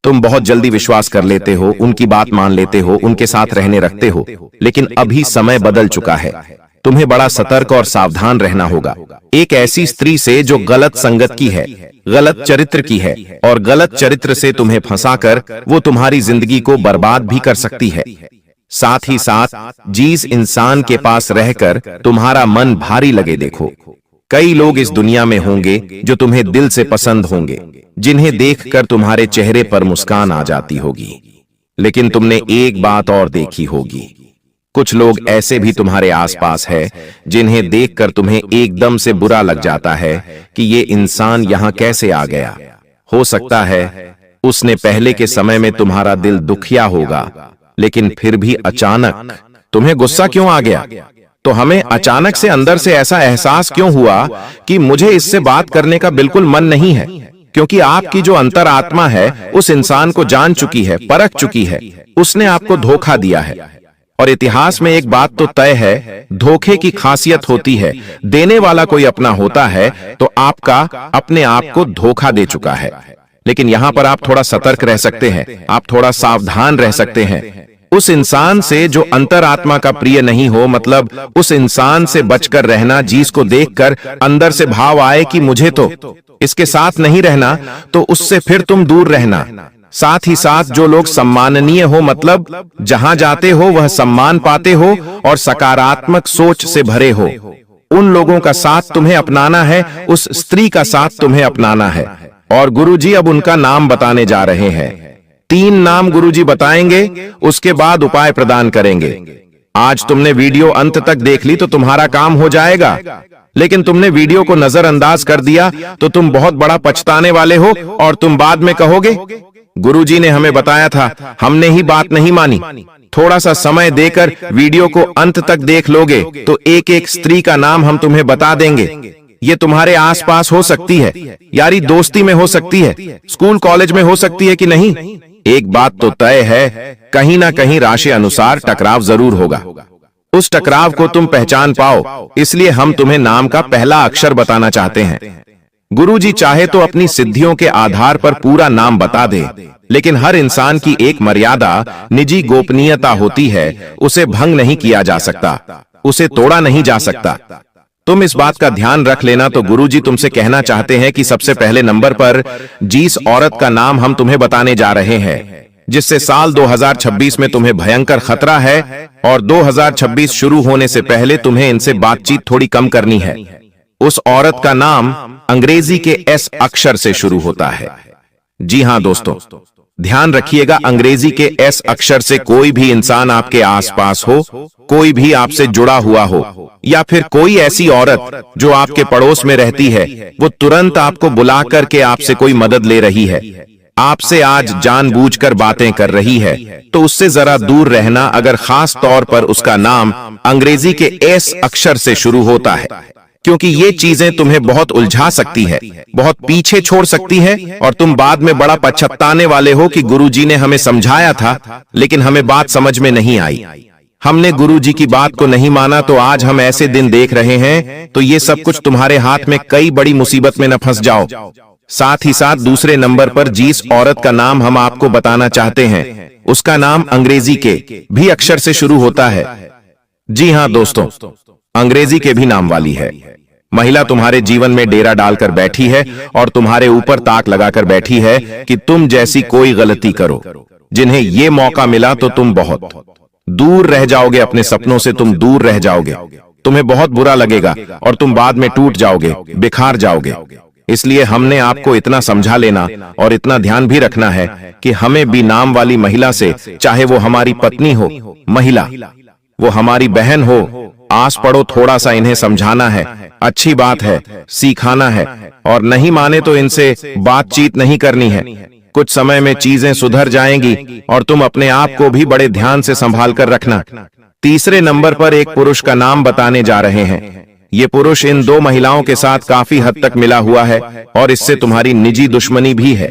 तुम बहुत जल्दी विश्वास कर लेते हो, उनकी बात मान लेते हो, उनके साथ रहने रखते हो, लेकिन अभी समय बदल चुका है। तुम्हें बड़ा सतर्क और सावधान रहना होगा। एक ऐसी स्त्री से जो गलत संगत की है, गलत चरित्र की है, और गलत चरित्र से तुम्हें फंसाकर वो तुम्हारी जिंदगी को बर्बाद भी कर सकती है। साथ ही साथ जिस इंसान के पास रहकर तुम्हारा मन भारी लगे, देखो कई लोग इस दुनिया में होंगे जो तुम्हें दिल से पसंद होंगे, जिन्हें देखकर तुम्हारे चेहरे पर मुस्कान आ जाती होगी। लेकिन तुमने एक बात और देखी होगी, कुछ लोग ऐसे भी तुम्हारे आसपास है जिन्हें देखकर तुम्हें एकदम से बुरा लग जाता है कि ये इंसान यहां कैसे आ गया। हो सकता है उसने पहले के समय में तुम्हारा दिल दुखिया होगा, लेकिन फिर भी अचानक तुम्हें गुस्सा क्यों आ गया? तो हमें अचानक से अंदर से ऐसा एहसास क्यों हुआ कि मुझे इससे बात करने का बिल्कुल मन नहीं है? क्योंकि आपकी जो अंतरात्मा है उस इंसान को जान चुकी है, परख चुकी है, उसने आपको धोखा दिया है। और इतिहास में एक बात तो तय है, धोखे की खासियत होती है, देने वाला कोई अपना होता है तो आपका अपने आप को धोखा दे चुका है। लेकिन यहां पर आप थोड़ा सतर्क रह सकते हैं, आप थोड़ा सावधान रह सकते हैं। उस इंसान से जो अंतरात्मा का प्रिय नहीं हो, मतलब उस इंसान से बचकर रहना जिसको देखकर अंदर से भाव आए कि मुझे तो इसके साथ नहीं रहना, तो उससे फिर तुम दूर रहना। साथ ही साथ जो लोग सम्माननीय हो, मतलब जहां जाते हो वह सम्मान पाते हो और सकारात्मक सोच से भरे हो, उन लोगों का साथ तुम्हें अपनाना है, उस स्त्री का साथ तुम्हें अपनाना है। और गुरुजी अब उनका नाम बताने जा रहे हैं। 3 नाम गुरुजी बताएंगे, उसके बाद उपाय प्रदान करेंगे। आज तुमने वीडियो अंत तक देख ली तो तुम्हारा काम हो जाएगा, लेकिन तुमने वीडियो को नजरअंदाज कर दिया तो तुम बहुत बड़ा पछताने वाले हो और तुम बाद में कहोगे गुरुजी ने हमें बताया था, हमने ही बात नहीं मानी। थोड़ा सा समय देकर वीडियो को अंत तक देख लोगे तो एक एक स्त्री का नाम हम तुम्हें बता देंगे। ये तुम्हारे आसपास हो सकती है, यारी दोस्ती में हो सकती है, स्कूल कॉलेज में हो सकती है कि नहीं। एक बात तो तय है, कहीं ना कहीं राशि अनुसार टकराव जरूर होगा। उस टकराव को तुम पहचान पाओ, इसलिए हम तुम्हें नाम का पहला अक्षर बताना चाहते हैं। गुरुजी चाहे तो अपनी सिद्धियों के आधार पर पूरा नाम बता दे, लेकिन हर इंसान की एक मर्यादा, निजी गोपनीयता होती है, उसे भंग नहीं किया जा सकता, उसे तोड़ा नहीं जा सकता। तुम इस बात का ध्यान रख लेना। तो गुरुजी तुमसे कहना चाहते हैं कि सबसे पहले नंबर पर जिस औरत का नाम हम तुम्हें बताने जा रहे हैं, जिससे साल 2026 में तुम्हें भयंकर खतरा है और 2026 शुरू होने से पहले तुम्हें इनसे बातचीत थोड़ी कम करनी है, उस औरत का नाम अंग्रेजी के एस अक्षर से शुरू होता है। जी हां दोस्तों, ध्यान रखिएगा, अंग्रेजी के एस अक्षर से कोई भी इंसान आपके आसपास हो, कोई भी आपसे जुड़ा हुआ हो, या फिर कोई ऐसी औरत जो आपके पड़ोस में रहती है, वो तुरंत आपको बुला करके आपसे कोई मदद ले रही है, आपसे आज जानबूझकर बातें कर रही है, तो उससे जरा दूर रहना, अगर खास तौर पर उसका नाम अंग्रेजी के एस अक्षर से शुरू होता है, क्योंकि ये चीजें तुम्हें बहुत उलझा सकती है, बहुत पीछे छोड़ सकती है, और तुम बाद में बड़ा पछताने वाले हो कि गुरुजी ने हमें समझाया था लेकिन हमें बात समझ में नहीं आई, हमने गुरुजी की बात को नहीं माना, तो आज हम ऐसे दिन देख रहे हैं। तो ये सब कुछ तुम्हारे हाथ में, कई बड़ी मुसीबत में न फंस जाओ। साथ ही साथ दूसरे नंबर पर जिस औरत का नाम हम आपको बताना चाहते हैं, उसका नाम अंग्रेजी के भी अक्षर से शुरू होता है। जी हां दोस्तों, अंग्रेजी के भी नाम वाली है। महिला तुम्हारे जीवन में डेरा डालकर बैठी है और तुम्हारे ऊपर ताक लगाकर बैठी है कि तुम जैसी कोई गलती करो। जिन्हें ये मौका मिला तो तुम बहुत दूर रह जाओगे, अपने सपनों से तुम दूर रह जाओगे, तुम्हें बहुत बुरा लगेगा और तुम बाद में टूट जाओगे, बिखार जाओगे। इसलिए हमने आपको इतना समझा लेना और इतना ध्यान भी रखना है कि हमें भी नाम वाली महिला से, चाहे वो हमारी पत्नी हो, महिला, वो हमारी बहन हो, आस पड़ो, थोड़ा सा इन्हें समझाना है, अच्छी बात है, सिखाना है, और नहीं माने तो इनसे बातचीत नहीं करनी है। कुछ समय में चीजें सुधर जाएंगी और तुम अपने आप को भी बड़े ध्यान से संभाल कर रखना। तीसरे नंबर पर एक पुरुष का नाम बताने जा रहे हैं। ये पुरुष इन दो महिलाओं के साथ काफी हद तक मिला हुआ है और इससे तुम्हारी निजी दुश्मनी भी है।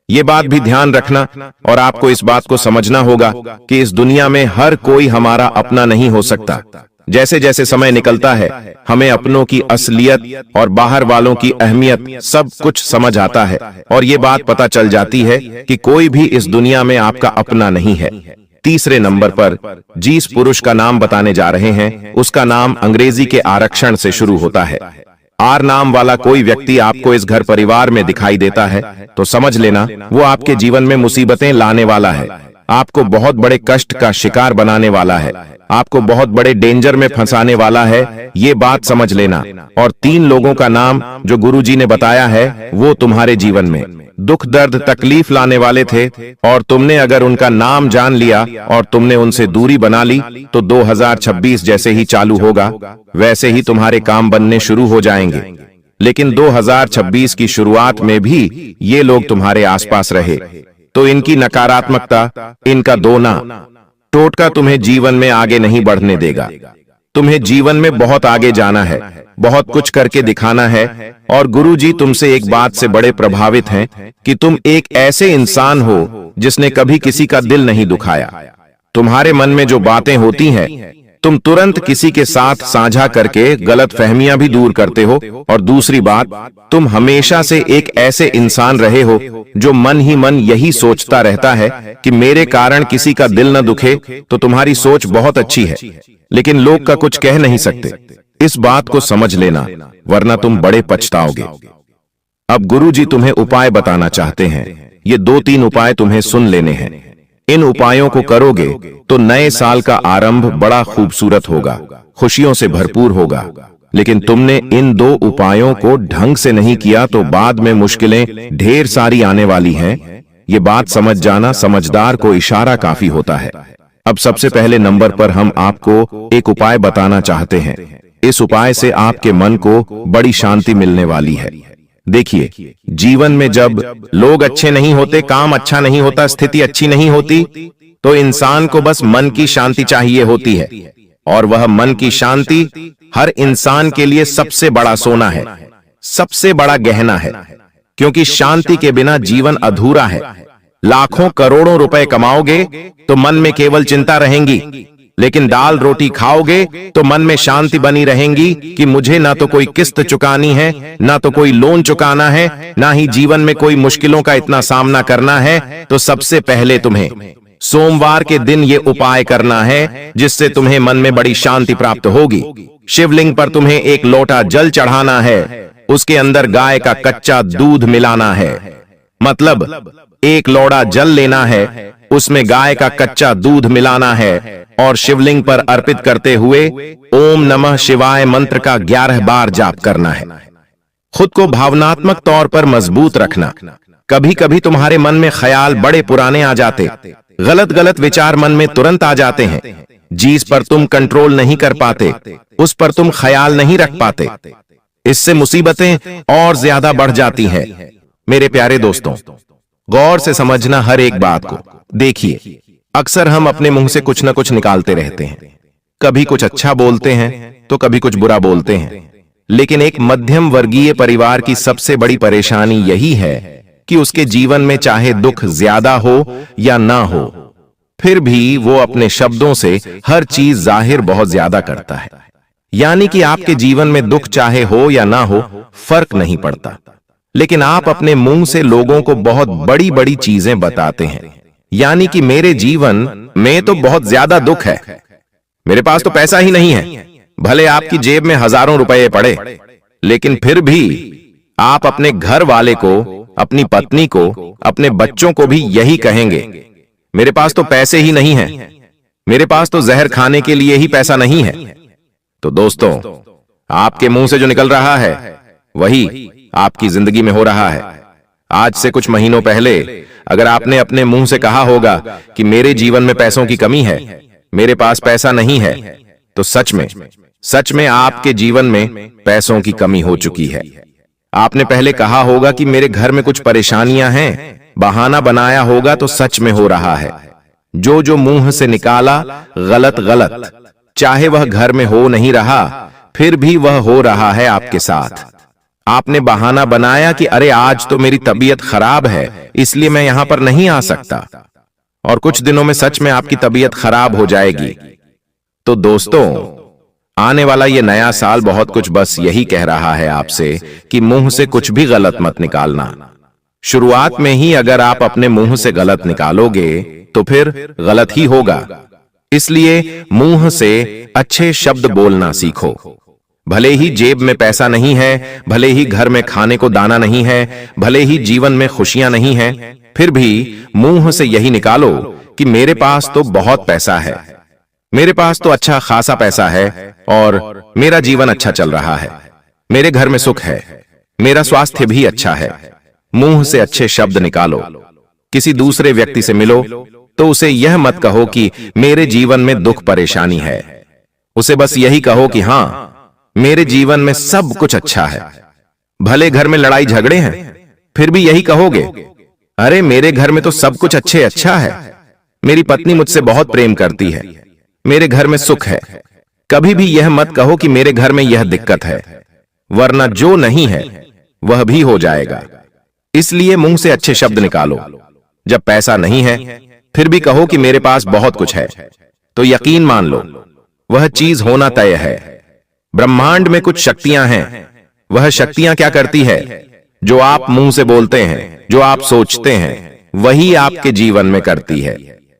ये बात भी ध्यान रखना, और आपको इस बात को समझना होगा कि इस दुनिया में हर कोई हमारा अपना नहीं हो सकता। जैसे जैसे समय निकलता है, हमें अपनों की असलियत और बाहर वालों की अहमियत सब कुछ समझ आता है, और ये बात पता चल जाती है कि कोई भी इस दुनिया में आपका अपना नहीं है। तीसरे नंबर पर जिस पुरुष का नाम बताने जा रहे हैं, उसका नाम अंग्रेजी के आरक्षण से शुरू होता है। आर नाम वाला कोई व्यक्ति आपको इस घर परिवार में दिखाई देता है तो समझ लेना वो आपके जीवन में मुसीबतें लाने वाला है, आपको बहुत बड़े कष्ट का शिकार बनाने वाला है, आपको बहुत बड़े डेंजर में फंसाने वाला है, ये बात समझ लेना। और 3 लोगों का नाम जो गुरुजी ने बताया है, वो तुम्हारे जीवन में दुख दर्द तकलीफ लाने वाले थे, और तुमने अगर उनका नाम जान लिया और तुमने उनसे दूरी बना ली तो 2026 जैसे ही चालू होगा वैसे ही तुम्हारे काम बनने शुरू हो जाएंगे। लेकिन 2026 की शुरुआत में भी ये लोग तुम्हारे आसपास रहे तो इनकी नकारात्मकता, इनका दोना टोटका तुम्हें जीवन में आगे नहीं बढ़ने देगा। तुम्हें जीवन में बहुत आगे जाना है, बहुत कुछ करके दिखाना है, और गुरुजी तुमसे एक बात से बड़े प्रभावित हैं कि तुम एक ऐसे इंसान हो जिसने कभी किसी का दिल नहीं दुखाया। तुम्हारे मन में जो बातें होती हैं, तुम तुरंत किसी के साथ साझा करके गलत फहमियां भी दूर करते हो। और दूसरी बात, तुम हमेशा से एक ऐसे इंसान रहे हो जो मन ही मन यही सोचता रहता है कि मेरे कारण किसी का दिल न दुखे। तो तुम्हारी सोच बहुत अच्छी है, लेकिन लोग का कुछ कह नहीं सकते। इस बात को समझ लेना, वरना तुम बड़े पछताओगे। अब गुरुजी तुम्हें उपाय बताना चाहते हैं। ये 2-3 उपाय तुम्हें सुन लेने हैं। इन उपायों को करोगे तो नए साल का आरंभ बड़ा खूबसूरत होगा, खुशियों से भरपूर होगा। लेकिन तुमने इन 2 उपायों को ढंग से नहीं किया तो बाद में मुश्किलें ढेर सारी आने वाली हैं। ये बात समझ जाना, समझदार को इशारा काफी होता है। अब सबसे पहले नंबर पर हम आपको एक उपाय बताना चाहते हैं। इस उपाय से आपके मन को बड़ी शांति मिलने वाली है। देखिए, जीवन में जब लोग अच्छे नहीं होते, काम अच्छा नहीं होता, स्थिति अच्छी नहीं होती, तो इंसान को बस मन की शांति चाहिए होती है, और वह मन की शांति हर इंसान के लिए सबसे बड़ा सोना है, सबसे बड़ा गहना है। क्योंकि शांति के बिना जीवन अधूरा है। लाखों करोड़ों रुपए कमाओगे तो मन में केवल चिंता रहेंगी, लेकिन दाल रोटी खाओगे तो मन में शांति बनी रहेंगी कि मुझे ना तो कोई किस्त चुकानी है, ना तो कोई लोन चुकाना है, ना ही जीवन में कोई मुश्किलों का इतना सामना करना है। तो सबसे पहले तुम्हें सोमवार के दिन ये उपाय करना है, जिससे तुम्हें मन में बड़ी शांति प्राप्त होगी। शिवलिंग पर तुम्हें एक लोटा जल चढ़ाना है, उसके अंदर गाय का कच्चा दूध मिलाना है। मतलब एक लोटा जल लेना है, उसमें गाय का कच्चा दूध मिलाना है, और शिवलिंग पर अर्पित करते हुए ओम नमः शिवाय मंत्र का 11 बार जाप करना है। खुद को भावनात्मक तौर पर मजबूत रखना। कभी कभी तुम्हारे मन में ख्याल बड़े पुराने आ जाते, गलत गलत विचार मन में तुरंत आ जाते हैं, जिस पर तुम कंट्रोल नहीं कर पाते, उस पर तुम ख्याल नहीं रख पाते। इससे मुसीबतें और ज्यादा बढ़ जाती हैं। मेरे प्यारे दोस्तों, गौर से समझना हर एक बात को। देखिए, अक्सर हम अपने मुंह से कुछ न कुछ निकालते रहते हैं। कभी कुछ अच्छा बोलते हैं तो कभी कुछ बुरा बोलते हैं। लेकिन एक मध्यम वर्गीय परिवार की सबसे बड़ी परेशानी यही है कि उसके जीवन में चाहे दुख ज्यादा हो या ना हो, फिर भी वो अपने शब्दों से हर चीज जाहिर बहुत ज्यादा करता है। यानी कि आपके जीवन में दुख चाहे हो या ना हो, फर्क नहीं पड़ता, लेकिन आप अपने मुंह से लोगों को बहुत बड़ी बड़ी चीजें बताते हैं। यानी कि मेरे जीवन में तो बहुत ज्यादा दुख है, मेरे पास तो पैसा ही नहीं है। भले आपकी जेब में हजारों रुपए पड़े, लेकिन फिर भी आप अपने घर वाले को, अपनी पत्नी को, अपने बच्चों को भी यही कहेंगे, मेरे पास तो पैसे ही नहीं है, मेरे पास तो जहर खाने के लिए ही पैसा नहीं है। तो दोस्तों, आपके मुंह से जो निकल रहा है वही आपकी जिंदगी में हो रहा है। आज से कुछ महीनों पहले अगर आपने अपने मुंह से कहा होगा कि मेरे जीवन में पैसों की कमी है, मेरे पास पैसा नहीं है, तो सच में आपके जीवन में पैसों की कमी हो चुकी है। आपने पहले कहा होगा कि मेरे घर में कुछ परेशानियां हैं, बहाना बनाया होगा तो सच में हो रहा है। जो जो मुंह से निकाला गलत गलत, चाहे वह घर में हो नहीं रहा, फिर भी वह हो रहा है आपके साथ। आपने बहाना बनाया कि अरे आज तो मेरी तबीयत खराब है, इसलिए मैं यहां पर नहीं आ सकता, और कुछ दिनों में सच में आपकी तबीयत खराब हो जाएगी। तो दोस्तों, आने वाला ये नया साल बहुत कुछ बस यही कह रहा है आपसे कि मुंह से कुछ भी गलत मत निकालना। शुरुआत में ही अगर आप अपने मुंह से गलत निकालोगे तो फिर गलत ही होगा। इसलिए मुंह से अच्छे शब्द बोलना सीखो। भले ही जेब में पैसा नहीं है, भले ही घर में खाने को दाना नहीं है, भले ही जीवन में खुशियां नहीं है, फिर भी मुंह से यही निकालो कि मेरे पास तो बहुत पैसा है, मेरे पास तो अच्छा खासा पैसा है और मेरा जीवन अच्छा चल रहा है, मेरे घर में सुख है, मेरा स्वास्थ्य भी अच्छा है। मुंह से अच्छे शब्द निकालो। किसी दूसरे व्यक्ति से मिलो तो उसे यह मत कहो कि मेरे जीवन में दुख परेशानी है। उसे बस यही कहो कि हां, मेरे जीवन में सब कुछ अच्छा है। भले घर में लड़ाई झगड़े हैं, फिर भी यही कहोगे, अरे मेरे घर में तो सब कुछ अच्छा है, मेरी पत्नी मुझसे बहुत प्रेम करती है, मेरे घर में सुख है। कभी भी यह मत कहो कि मेरे घर में यह दिक्कत है, वरना जो नहीं है वह भी हो जाएगा। इसलिए मुंह से अच्छे शब्द निकालो। जब पैसा नहीं है फिर भी कहो कि मेरे पास बहुत कुछ है, तो यकीन मान लो वह चीज होना तय है। ब्रह्मांड में कुछ शक्तियां हैं। वह शक्तियां क्या करती है? जो आप मुंह से बोलते हैं, जो आप सोचते हैं, वही आपके जीवन में करती है।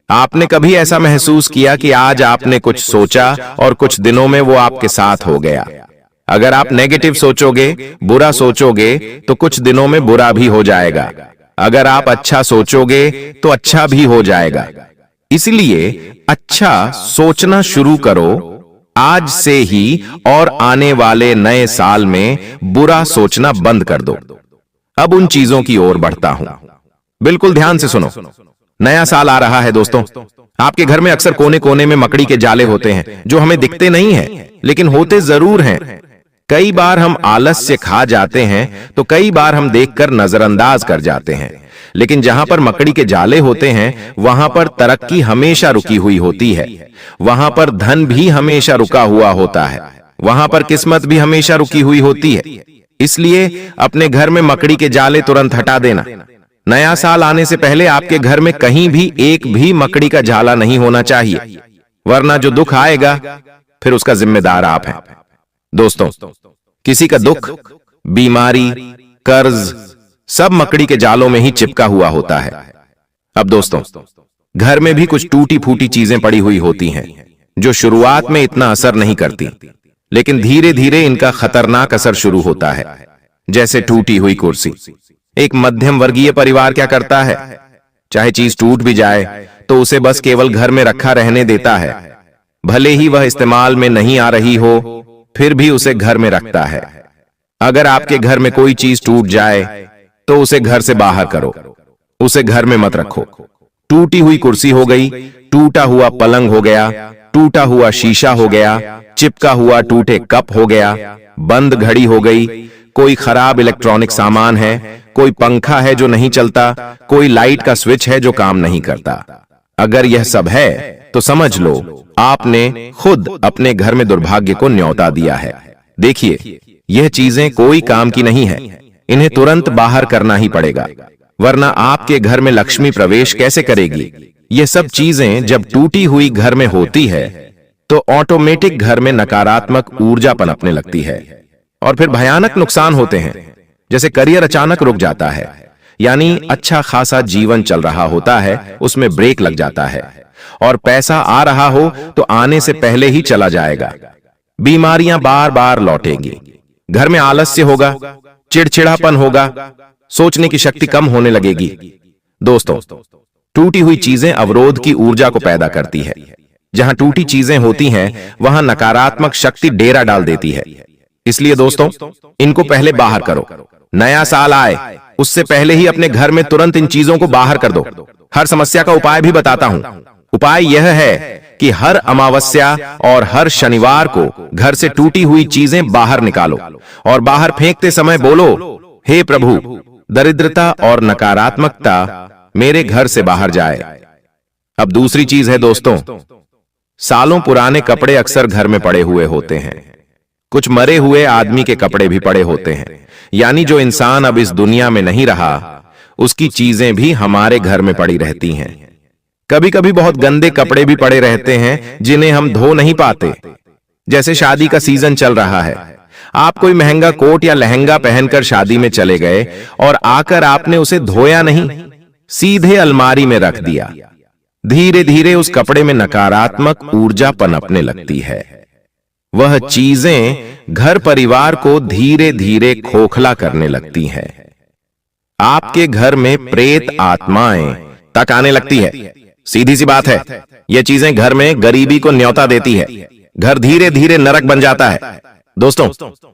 आपने कभी ऐसा महसूस किया कि आज आपने कुछ सोचा और कुछ दिनों में वो आपके साथ हो गया? अगर आप नेगेटिव सोचोगे, बुरा सोचोगे, तो कुछ दिनों में बुरा भी हो जाएगा। अगर आप अच्छा सोचोगे तो अच्छा भी हो जाएगा। इसलिए अच्छा सोचना शुरू करो आज से ही, और आने वाले नए साल में बुरा सोचना बंद कर दो। अब उन चीजों की ओर बढ़ता हूं, बिल्कुल ध्यान से सुनो। नया साल आ रहा है दोस्तों। आपके घर में अक्सर कोने कोने में मकड़ी के जाले होते हैं जो हमें दिखते नहीं हैं, लेकिन होते जरूर हैं। कई बार हम आलस से खा जाते हैं तो कई बार हम देखकर नजरअंदाज कर जाते हैं। लेकिन जहां पर मकड़ी के जाले होते हैं वहां पर तरक्की हमेशा रुकी हुई होती है, वहां पर धन भी हमेशा रुका हुआ होता है, वहां पर किस्मत भी हमेशा रुकी हुई होती है। इसलिए अपने घर में मकड़ी के जाले तुरंत हटा देना। नया साल आने से पहले आपके घर में कहीं भी एक भी मकड़ी का जाला नहीं होना चाहिए, वरना जो दुख आएगा फिर उसका जिम्मेदार आप हैं। दोस्तों, किसी का दुख, बीमारी, कर्ज सब मकड़ी के जालों में ही चिपका हुआ होता है। अब दोस्तों, घर में भी कुछ टूटी फूटी चीजें पड़ी हुई होती हैं जो शुरुआत में इतना असर नहीं करती, लेकिन धीरे धीरे इनका खतरनाक असर शुरू होता है। जैसे टूटी हुई कुर्सी। एक मध्यम वर्गीय परिवार क्या करता है? चाहे चीज टूट भी जाए तो उसे बस केवल घर में रखा रहने देता है। भले ही वह इस्तेमाल में नहीं आ रही हो, फिर भी उसे घर में रखता है। अगर आपके घर में कोई चीज टूट जाए तो उसे घर से बाहर करो, उसे घर में मत रखो। टूटी हुई कुर्सी हो गई, टूटा हुआ पलंग हो गया, टूटा हुआ शीशा हो गया, चिपका हुआ टूटे कप हो गया, बंद घड़ी हो गई, कोई खराब इलेक्ट्रॉनिक सामान है, कोई पंखा है जो नहीं चलता, कोई लाइट का स्विच है जो काम नहीं करता। अगर यह सब है तो समझ लो आपने खुद अपने घर में दुर्भाग्य को न्योता दिया है। देखिए, यह चीजें कोई काम की नहीं है, इन्हें तुरंत बाहर करना ही पड़ेगा, वरना आपके घर में लक्ष्मी प्रवेश कैसे करेगी। ये सब चीजें जब टूटी हुई घर में होती है तो ऑटोमेटिक घर में नकारात्मक ऊर्जा पनपने लगती है और फिर भयानक नुकसान होते हैं। जैसे करियर अचानक रुक जाता है, यानी अच्छा खासा जीवन चल रहा होता है उसमें ब्रेक लग जाता है, और पैसा आ रहा हो तो आने से पहले ही चला जाएगा। बीमारियां बार बार लौटेंगी, घर में आलस्य होगा, चिड़चिड़ापन होगा, सोचने की शक्ति कम होने लगेगी। दोस्तों, टूटी हुई चीजें अवरोध की ऊर्जा को पैदा करती है। जहां टूटी चीजें होती हैं वहां नकारात्मक शक्ति डेरा डाल देती है। इसलिए दोस्तों, इनको पहले बाहर करो। नया साल आए उससे पहले ही अपने घर में तुरंत इन चीजों को बाहर कर दो। हर समस्या का उपाय भी बताता हूं। उपाय यह है कि हर अमावस्या और हर शनिवार को घर से टूटी हुई चीजें बाहर निकालो और बाहर फेंकते समय बोलो, हे प्रभु, दरिद्रता और नकारात्मकता मेरे घर से बाहर जाए। अब दूसरी चीज है दोस्तों, सालों पुराने कपड़े अक्सर घर में पड़े हुए होते हैं। कुछ मरे हुए आदमी के कपड़े भी पड़े होते हैं, यानी जो इंसान अब इस दुनिया में नहीं रहा उसकी चीजें भी हमारे घर में पड़ी रहती हैं। कभी कभी बहुत गंदे कपड़े भी पड़े रहते हैं जिन्हें हम धो नहीं पाते। जैसे शादी का सीजन चल रहा है, आप कोई महंगा कोट या लहंगा पहनकर शादी में चले गए और आकर आपने उसे धोया नहीं, सीधे अलमारी में रख दिया। धीरे धीरे उस कपड़े में नकारात्मक ऊर्जा पनपने लगती है। वह चीजें घर परिवार को धीरे धीरे खोखला करने लगती हैं। आपके घर में प्रेत आत्माएं तक आने लगती है। सीधी सी बात है, यह चीजें घर में गरीबी को न्योता देती है। घर धीरे धीरे नरक बन जाता है। दोस्तों,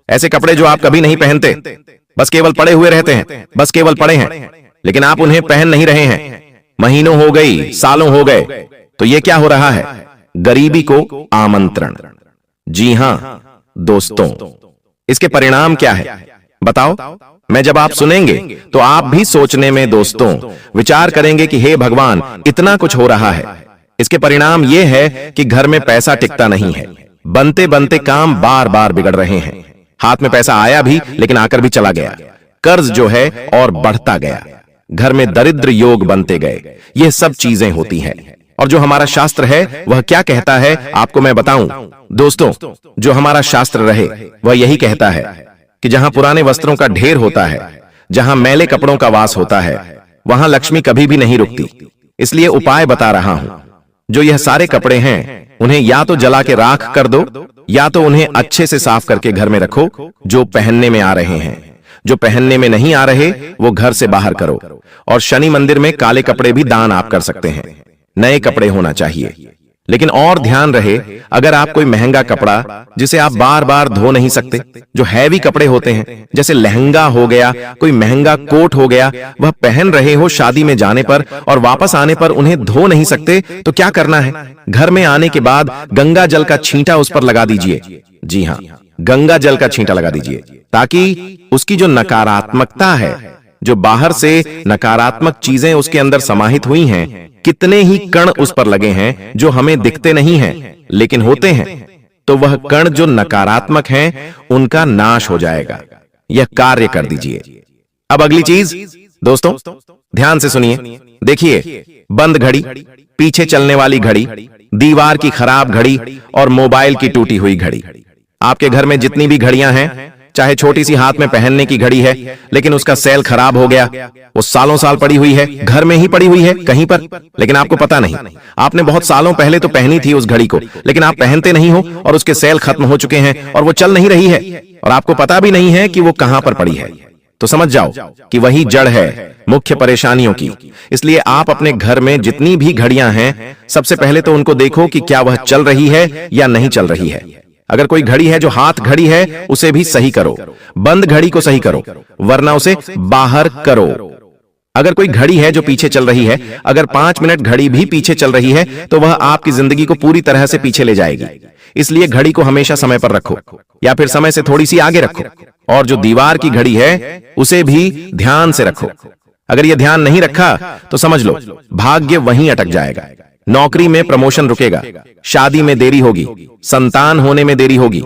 ऐसे कपड़े जो आप कभी नहीं पहनते, बस केवल पड़े हुए रहते हैं, बस केवल पड़े हैं, लेकिन आप उन्हें पहन नहीं रहे हैं। महीनों हो गई, सालों हो गए, तो ये क्या हो रहा है? गरीबी को आमंत्रण। जी हां दोस्तों, इसके परिणाम क्या है बताओ? मैं जब आप सुनेंगे तो आप भी सोचने में दोस्तों विचार करेंगे कि हे भगवान, इतना कुछ हो रहा है। इसके परिणाम ये है कि घर में पैसा टिकता नहीं है। बनते बनते काम बार बार बिगड़ रहे हैं। हाथ में पैसा आया भी लेकिन आकर भी चला गया। कर्ज जो है और बढ़ता गया। घर में दरिद्र योग बनते गए। ये सब चीजें होती हैं। और जो हमारा शास्त्र है वह क्या कहता है आपको मैं बताऊं दोस्तों। जो हमारा शास्त्र रहे वह यही कहता है कि जहां पुराने वस्त्रों का ढेर होता है, जहां मैले कपड़ों का वास होता है, वहां लक्ष्मी कभी भी नहीं रुकती। इसलिए उपाय बता रहा हूं। जो यह सारे कपड़े हैं उन्हें या तो जला के राख कर दो या तो उन्हें अच्छे से साफ करके घर में रखो। जो पहनने में आ रहे हैं, जो पहनने में नहीं आ रहे वो घर से बाहर करो। और शनि मंदिर में काले कपड़े भी दान आप कर सकते हैं। नए कपड़े होना चाहिए। लेकिन और ध्यान रहे, अगर आप कोई महंगा कपड़ा जिसे आप बार बार धो नहीं सकते, जो हैवी कपड़े होते हैं जैसे लहंगा हो गया, कोई महंगा कोट हो गया, वह पहन रहे हो शादी में जाने पर और वापस आने पर उन्हें धो नहीं सकते, तो क्या करना है? घर में आने के बाद गंगा जल का छींटा उस पर लगा दीजिए। जी हाँ, गंगा जल का छींटा लगा दीजिए, ताकि उसकी जो नकारात्मकता है, जो बाहर से नकारात्मक चीजें उसके अंदर समाहित हुई हैं, कितने ही कण उस पर लगे हैं जो हमें दिखते नहीं हैं लेकिन होते हैं, तो वह कण जो नकारात्मक हैं उनका नाश हो जाएगा। यह कार्य कर दीजिए। अब अगली चीज दोस्तों ध्यान से सुनिए। देखिए, बंद घड़ी, पीछे चलने वाली घड़ी, दीवार की खराब घड़ी और मोबाइल की टूटी हुई घड़ी। आपके घर में जितनी भी घड़ियां हैं, चाहे छोटी सी हाथ में पहनने की घड़ी है लेकिन उसका सेल खराब हो गया, वो सालों साल पड़ी हुई है, घर में ही पड़ी हुई है कहीं पर, लेकिन आपको पता नहीं। आपने बहुत सालों पहले तो पहनी थी उस घड़ी को, लेकिन आप पहनते नहीं हो और उसके सेल खत्म हो चुके हैं और वो चल नहीं रही है और आपको पता भी नहीं है कि वो कहां पर पड़ी है। तो समझ जाओ कि वही जड़ है मुख्य परेशानियों की। इसलिए आप अपने घर में जितनी भी घड़ियां हैं, सबसे पहले तो उनको देखो कि क्या वह चल रही है या नहीं चल रही है। अगर कोई घड़ी है जो हाथ घड़ी है उसे भी सही करो, बंद घड़ी को सही करो, वरना उसे बाहर करो। अगर कोई घड़ी है जो पीछे चल रही है, अगर 5 मिनट घड़ी भी पीछे चल रही है तो वह आपकी जिंदगी को पूरी तरह से पीछे ले जाएगी। इसलिए घड़ी को हमेशा समय पर रखो या फिर समय से थोड़ी सी आगे रखो। और जो दीवार की घड़ी है उसे भी ध्यान से रखो। अगर यह ध्यान नहीं रखा तो समझ लो भाग्य वहीं अटक जाएगा। नौकरी में प्रमोशन रुकेगा, शादी में देरी होगी, संतान होने में देरी होगी,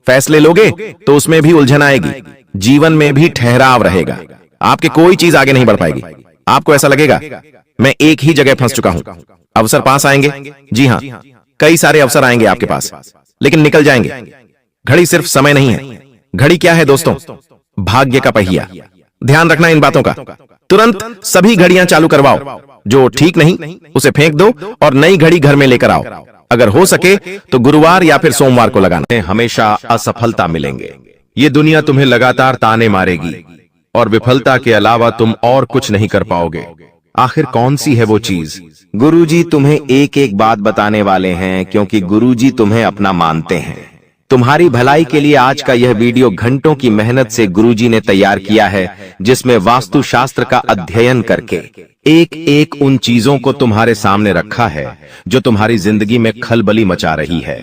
फैसले लोगे तो उसमें भी उलझन आएगी, जीवन में भी ठहराव रहेगा, आपके कोई चीज आगे नहीं बढ़ पाएगी। आपको ऐसा लगेगा मैं एक ही जगह फंस चुका हूं। अवसर पास आएंगे, जी हां, कई सारे अवसर आएंगे आपके पास, लेकिन निकल जाएंगे। घड़ी सिर्फ समय नहीं है, घड़ी क्या है दोस्तों? भाग्य का पहिया। ध्यान रखना इन बातों का। तुरंत सभी घड़ियां चालू करवाओ, जो ठीक नहीं उसे फेंक दो और नई घड़ी घर में लेकर आओ। अगर हो सके तो गुरुवार या फिर सोमवार को लगाना। हमेशा असफलता मिलेंगे, ये दुनिया तुम्हें लगातार ताने मारेगी और विफलता के अलावा तुम और कुछ नहीं कर पाओगे। आखिर कौन सी है वो चीज? गुरुजी तुम्हें एक एक बात बताने वाले हैं, क्योंकि गुरुजी तुम्हें अपना मानते हैं। तुम्हारी भलाई के लिए आज का यह वीडियो घंटों की मेहनत से गुरुजी ने तैयार किया है, जिसमें वास्तुशास्त्र का अध्ययन करके एक एक उन चीजों को तुम्हारे सामने रखा है जो तुम्हारी जिंदगी में खलबली मचा रही है,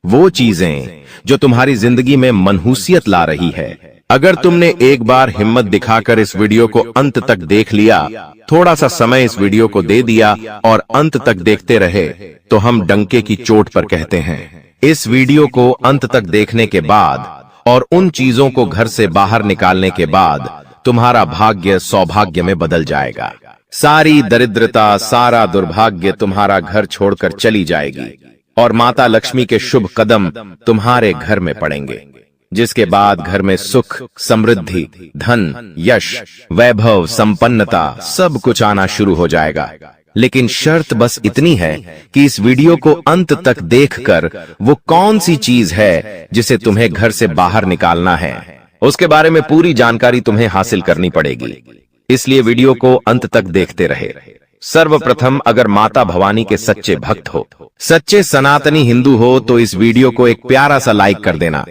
वो चीजें जो तुम्हारी जिंदगी में मनहूसियत ला रही है। अगर तुमने एक बार हिम्मत दिखाकर इस वीडियो को अंत तक देख लिया, थोड़ा सा समय इस वीडियो को दे दिया और अंत तक देखते रहे, तो हम डंके की चोट पर कहते हैं। इस वीडियो को अंत तक देखने के बाद और उन चीजों को घर से बाहर निकालने के बाद तुम्हारा भाग्य सौभाग्य में बदल जाएगा। सारी दरिद्रता, सारा दुर्भाग्य तुम्हारा घर छोड़कर चली जाएगी और माता लक्ष्मी के शुभ कदम तुम्हारे घर में पड़ेंगे, जिसके बाद घर में सुख, समृद्धि, धन, यश, वैभव, संपन्नता सब कुछ आना शुरू हो जाएगा। लेकिन शर्त बस इतनी है कि इस वीडियो को अंत तक देखकर वो कौन सी चीज है जिसे तुम्हें घर से बाहर निकालना है, उसके बारे में पूरी जानकारी तुम्हें हासिल करनी पड़ेगी। इसलिए वीडियो को अंत तक देखते रहे। सर्वप्रथम, अगर माता भवानी के सच्चे भक्त हो, सच्चे सनातनी हिंदू हो, तो इस वीडियो को एक प्यारा सा लाइक कर देना।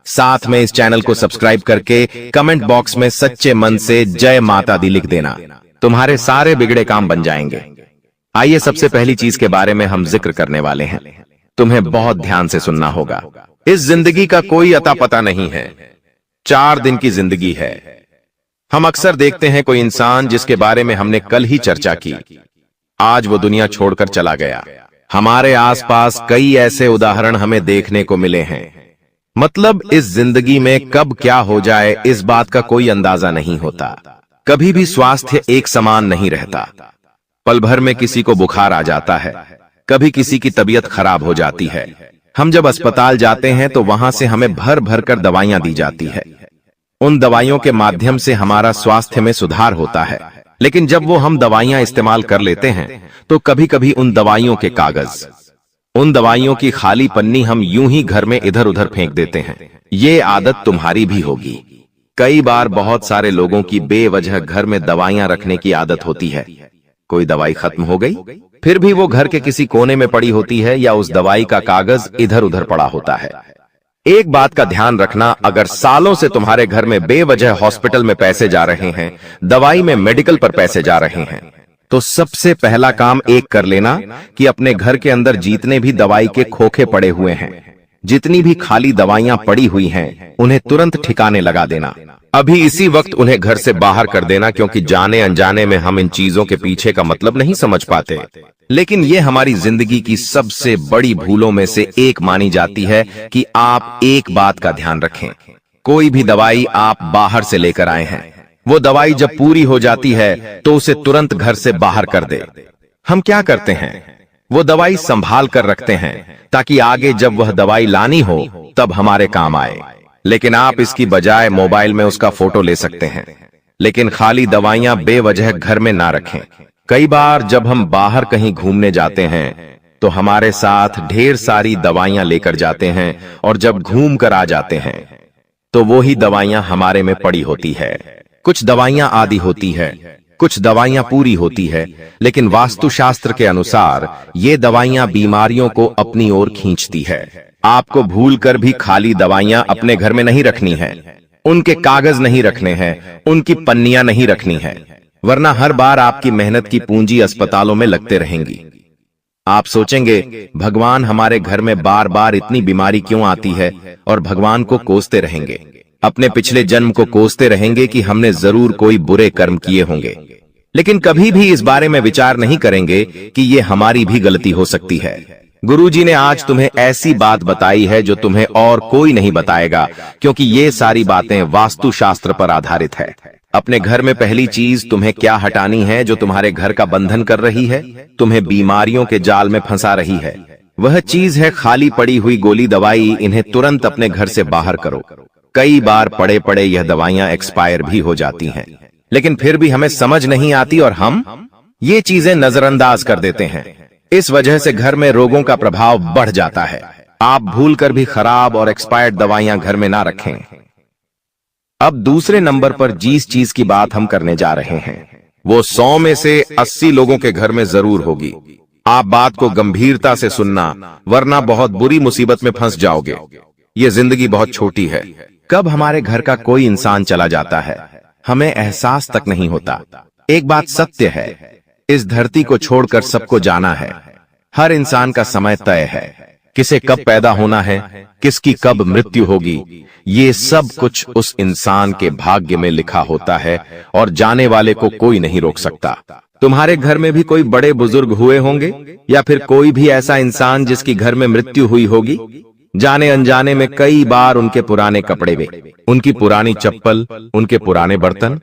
साथ में इस चैनल को सब्सक्राइब करके कमेंट बॉक्स में सच्चे मन से जय माता दी लिख देना। तुम्हारे सारे बिगड़े काम बन जाएंगे। आइए सबसे पहली चीज के बारे में हम जिक्र करने वाले हैं। तुम्हें बहुत ध्यान से सुनना होगा। इस जिंदगी का कोई अता पता नहीं है, 4 दिन की जिंदगी है। हम अक्सर देखते हैं कोई इंसान जिसके बारे में हमने कल ही चर्चा की, आज वो दुनिया छोड़कर चला गया। हमारे आसपास कई ऐसे उदाहरण हमें देखने को मिले हैं। मतलब इस जिंदगी में कब क्या हो जाए इस बात का कोई अंदाजा नहीं होता। कभी भी स्वास्थ्य एक समान नहीं रहता। पल भर में किसी को बुखार आ जाता है, कभी किसी की तबीयत खराब हो जाती है। हम जब अस्पताल जाते हैं तो वहां से हमें भर भर कर दवाइयां दी जाती है। उन दवाइयों के माध्यम से हमारा स्वास्थ्य में सुधार होता है। लेकिन जब वो हम दवाइयां इस्तेमाल कर लेते हैं तो कभी कभी उन दवाइयों के कागज, उन दवाइयों की खाली पन्नी हम यूं ही घर में इधर उधर फेंक देते हैं। ये आदत तुम्हारी भी होगी। कई बार बहुत सारे लोगों की बेवजह घर में दवाइयां रखने की आदत होती है। कोई दवाई खत्म हो गई, फिर भी वो घर के किसी कोने में पड़ी होती है या उस दवाई का कागज इधर उधर पड़ा होता है। एक बात का ध्यान रखना, अगर सालों से तुम्हारे घर में बेवजह हॉस्पिटल में पैसे जा रहे हैं, दवाई में मेडिकल पर पैसे जा रहे हैं, तो सबसे पहला काम एक कर लेना कि अपने घर के अंदर जितने भी दवाई के खोखे पड़े हुए हैं, जितनी भी खाली दवाइयां पड़ी हुई हैं, उन्हें तुरंत ठिकाने लगा देना। अभी इसी वक्त उन्हें घर से बाहर कर देना, क्योंकि जाने अनजाने में हम इन चीजों के पीछे का मतलब नहीं समझ पाते। लेकिन ये हमारी जिंदगी की सबसे बड़ी भूलों में से एक मानी जाती है कि आप एक बात का ध्यान रखें। कोई भी दवाई आप बाहर से लेकर आए हैं, वो दवाई जब पूरी हो जाती है तो उसे तुरंत घर से बाहर कर दे। हम क्या करते हैं, वो दवाई संभाल कर रखते हैं ताकि आगे जब वह दवाई लानी हो तब हमारे काम आए। लेकिन आप इसकी बजाय मोबाइल में उसका फोटो ले सकते हैं। लेकिन खाली दवाइयां बेवजह घर में ना रखें। कई बार जब हम बाहर कहीं घूमने जाते हैं तो हमारे साथ ढेर सारी दवाइयां लेकर जाते हैं और जब घूम कर आ जाते हैं तो वो ही दवाइयां हमारे में पड़ी होती है। कुछ दवाइयां आधी होती है, कुछ दवाइयां पूरी होती है, लेकिन वास्तुशास्त्र के अनुसार ये दवाइयां बीमारियों को अपनी ओर खींचती है। आपको भूलकर भी खाली दवाइयां अपने घर में नहीं रखनी है, उनके कागज नहीं रखने हैं, उनकी पन्नियां नहीं रखनी है, वरना हर बार आपकी मेहनत की पूंजी अस्पतालों में लगते रहेंगी। आप सोचेंगे भगवान हमारे घर में बार बार इतनी बीमारी क्यों आती है, और भगवान को कोसते रहेंगे, अपने पिछले जन्म को कोसते रहेंगे कि हमने जरूर कोई बुरे कर्म किए होंगे। लेकिन कभी भी इस बारे में विचार नहीं करेंगे कि ये हमारी भी गलती हो सकती है। गुरुजी ने आज तुम्हें ऐसी बात बताई है जो तुम्हें और कोई नहीं बताएगा, क्योंकि ये सारी बातें वास्तुशास्त्र पर आधारित है। अपने घर में पहली चीज तुम्हें क्या हटानी है जो तुम्हारे घर का बंधन कर रही है, तुम्हें बीमारियों के जाल में फंसा रही है। वह चीज है खाली पड़ी हुई गोली दवाई। इन्हें तुरंत अपने घर से बाहर करो। कई बार पड़े पड़े यह दवाइयां एक्सपायर भी हो जाती हैं, लेकिन फिर भी हमें समझ नहीं आती और हम ये चीजें नजरअंदाज कर देते हैं। इस वजह से घर में रोगों का प्रभाव बढ़ जाता है। आप भूलकर भी खराब और एक्सपायर्ड दवाइयां घर में ना रखें। अब दूसरे नंबर पर जिस चीज की बात हम करने जा रहे हैं वो 100 में से 80 लोगों के घर में जरूर होगी। आप बात को गंभीरता से सुनना, वरना बहुत बुरी मुसीबत में फंस जाओगे। ये जिंदगी बहुत छोटी है। कब हमारे घर का कोई इंसान चला जाता है हमें एहसास तक नहीं होता। एक बात सत्य है, इस धरती को छोड़कर सबको जाना है। हर इंसान का समय तय है, किसे कब पैदा होना है, किसकी कब मृत्यु होगी, ये सब कुछ उस इंसान के भाग्य में लिखा होता है और जाने वाले को कोई नहीं रोक सकता। तुम्हारे घर में भी कोई बड़े बुजुर्ग हुए होंगे या फिर कोई भी ऐसा इंसान जिसकी घर में मृत्यु हुई होगी। जाने अनजाने में कई बार उनके पुराने कपड़े वे, उनकी पुरानी चप्पल, उनके पुराने बर्तन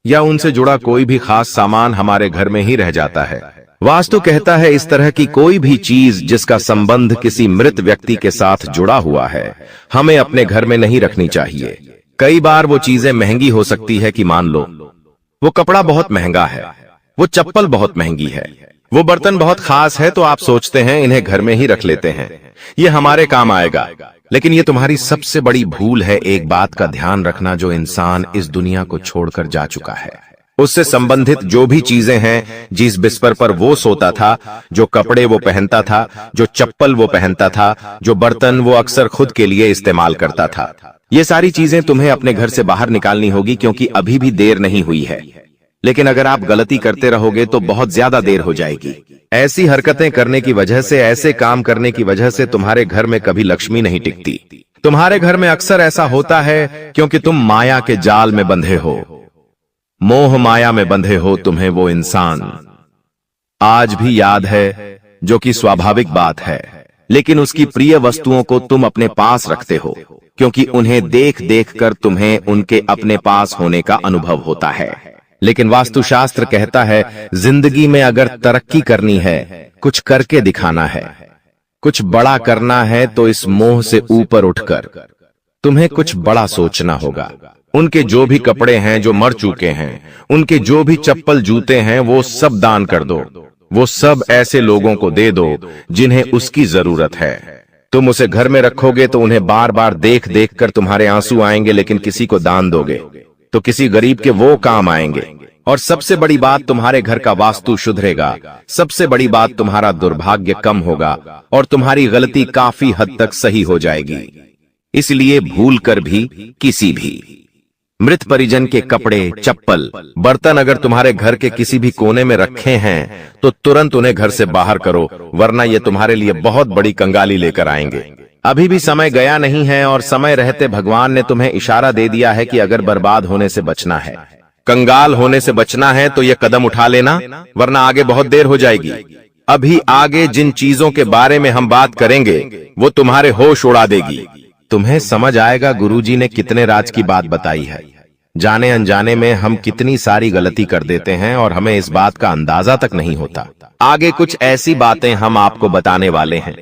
या उनसे जुड़ा कोई भी खास सामान हमारे घर में ही रह जाता है। वास्तु कहता है इस तरह की कोई भी चीज जिसका संबंध किसी मृत व्यक्ति के साथ जुड़ा हुआ है हमें अपने घर में नहीं रखनी चाहिए। कई बार वो चीजें महंगी हो सकती है कि मान लो वो कपड़ा बहुत महंगा है, वो चप्पल बहुत महंगी है, वो बर्तन बहुत खास है, तो आप सोचते हैं इन्हें घर में ही रख लेते हैं, ये हमारे काम आएगा। लेकिन ये तुम्हारी सबसे बड़ी भूल है। एक बात का ध्यान रखना, जो इंसान इस दुनिया को छोड़कर जा चुका है उससे संबंधित जो भी चीजें हैं, जिस बिस्तर पर वो सोता था, जो कपड़े वो पहनता था, जो चप्पल वो पहनता था, जो बर्तन वो अक्सर खुद के लिए इस्तेमाल करता था, ये सारी चीजें तुम्हें अपने घर से बाहर निकालनी होगी, क्योंकि अभी भी देर नहीं हुई है। लेकिन अगर आप गलती करते रहोगे तो बहुत ज्यादा देर हो जाएगी। ऐसी हरकतें करने की वजह से, ऐसे काम करने की वजह से तुम्हारे घर में कभी लक्ष्मी नहीं टिकती। तुम्हारे घर में अक्सर ऐसा होता है क्योंकि तुम माया के जाल में बंधे हो, मोह माया में बंधे हो। तुम्हें वो इंसान आज भी याद है, जो कि स्वाभाविक बात है, लेकिन उसकी प्रिय वस्तुओं को तुम अपने पास रखते हो क्योंकि उन्हें देख देख कर तुम्हें उनके अपने पास होने का अनुभव होता है। लेकिन वास्तुशास्त्र कहता है जिंदगी में अगर तरक्की करनी है, कुछ करके दिखाना है, कुछ बड़ा करना है, तो इस मोह से ऊपर उठकर तुम्हें कुछ बड़ा सोचना होगा। उनके जो भी कपड़े हैं जो मर चुके हैं, उनके जो भी चप्पल जूते हैं, वो सब दान कर दो। वो सब ऐसे लोगों को दे दो जिन्हें उसकी जरूरत है। तुम उसे घर में रखोगे तो उन्हें बार बार देख देख कर तुम्हारे आंसू आएंगे, लेकिन किसी को दान दोगे तो किसी गरीब के वो काम आएंगे। और सबसे बड़ी बात, तुम्हारे घर का वास्तु सुधरेगा। सबसे बड़ी बात, तुम्हारा दुर्भाग्य कम होगा और तुम्हारी गलती काफी हद तक सही हो जाएगी। इसलिए भूल कर भी किसी भी मृत परिजन के कपड़े, चप्पल, बर्तन अगर तुम्हारे घर के किसी भी कोने में रखे हैं तो तुरंत उन्हें घर से बाहर करो, वरना ये तुम्हारे लिए बहुत बड़ी कंगाली लेकर आएंगे। अभी भी समय गया नहीं है और समय रहते भगवान ने तुम्हें इशारा दे दिया है कि अगर बर्बाद होने से बचना है, कंगाल होने से बचना है, तो ये कदम उठा लेना, वरना आगे बहुत देर हो जाएगी। अभी आगे जिन चीजों के बारे में हम बात करेंगे वो तुम्हारे होश उड़ा देगी। तुम्हें समझ आएगा गुरुजी ने कितने राज की बात बताई है। जाने अनजाने में हम कितनी सारी गलती कर देते हैं और हमें इस बात का अंदाजा तक नहीं होता। आगे कुछ ऐसी बातें हम आपको बताने वाले हैं,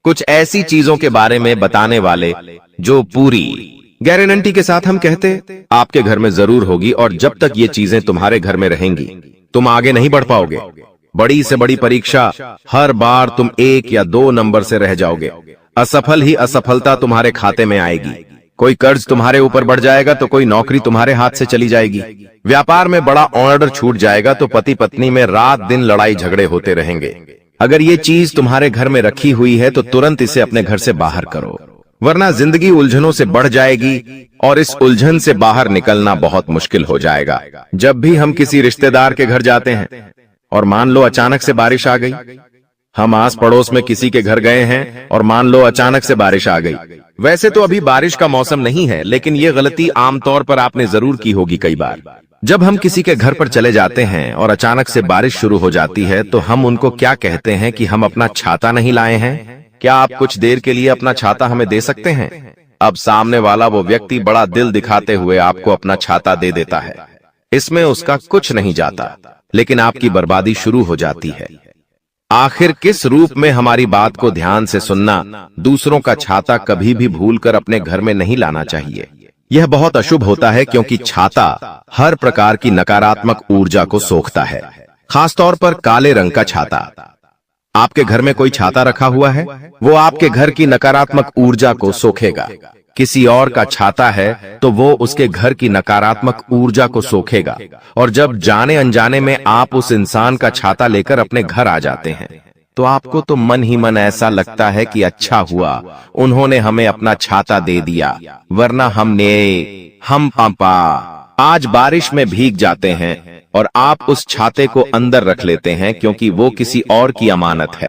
कुछ ऐसी चीजों के बारे में बताने वाले जो पूरी गारंटी के साथ हम कहते आपके घर में जरूर होगी। और जब तक ये चीजें तुम्हारे घर में रहेंगी तुम आगे नहीं बढ़ पाओगे। बड़ी से बड़ी परीक्षा, हर बार तुम 1 या 2 नंबर से रह जाओगे। असफल ही असफलता तुम्हारे खाते में आएगी। कोई कर्ज तुम्हारे ऊपर बढ़ जाएगा तो कोई नौकरी तुम्हारे हाथ से चली जाएगी। व्यापार में बड़ा ऑर्डर छूट जाएगा तो पति पत्नी में रात दिन लड़ाई झगड़े होते रहेंगे। अगर ये चीज तुम्हारे घर में रखी हुई है तो तुरंत इसे अपने घर से बाहर करो, वरना जिंदगी उलझनों से बढ़ जाएगी और इस उलझन से बाहर निकलना बहुत मुश्किल हो जाएगा। जब भी हम किसी रिश्तेदार के घर जाते हैं और मान लो अचानक से बारिश आ गई, हम आस पड़ोस में किसी के घर गए हैं और मान लो अचानक से बारिश आ गई। वैसे तो अभी बारिश का मौसम नहीं है, लेकिन ये गलती आमतौर पर आपने जरूर की होगी कई बार। जब हम किसी के घर पर चले जाते हैं और अचानक से बारिश शुरू हो जाती है तो हम उनको क्या कहते हैं कि हम अपना छाता नहीं लाए हैं, क्या आप कुछ देर के लिए अपना छाता हमें दे सकते हैं? अब सामने वाला वो व्यक्ति बड़ा दिल दिखाते हुए आपको अपना छाता दे देता है। इसमें उसका कुछ नहीं जाता, लेकिन आपकी बर्बादी शुरू हो जाती है। आखिर किस रूप में हमारी बात को ध्यान से सुनना, दूसरों का छाता कभी भी भूलकर अपने घर में नहीं लाना चाहिए। यह बहुत अशुभ होता है क्योंकि छाता हर प्रकार की नकारात्मक ऊर्जा को सोखता है, खासतौर पर काले रंग का छाता। आपके घर में कोई छाता रखा हुआ है, वो आपके घर की नकारात्मक ऊर्जा को सोखेगा। किसी और का छाता है तो वो उसके घर की नकारात्मक ऊर्जा को सोखेगा, और जब जाने अनजाने में आप उस इंसान का छाता लेकर अपने घर आ जाते हैं तो आपको तो मन ही मन ऐसा लगता है कि अच्छा हुआ उन्होंने हमें अपना छाता दे दिया, वरना हम पापा आज बारिश में भीग जाते हैं और आप उस छाते को अंदर रख लेते हैं क्योंकि वो किसी और की अमानत है।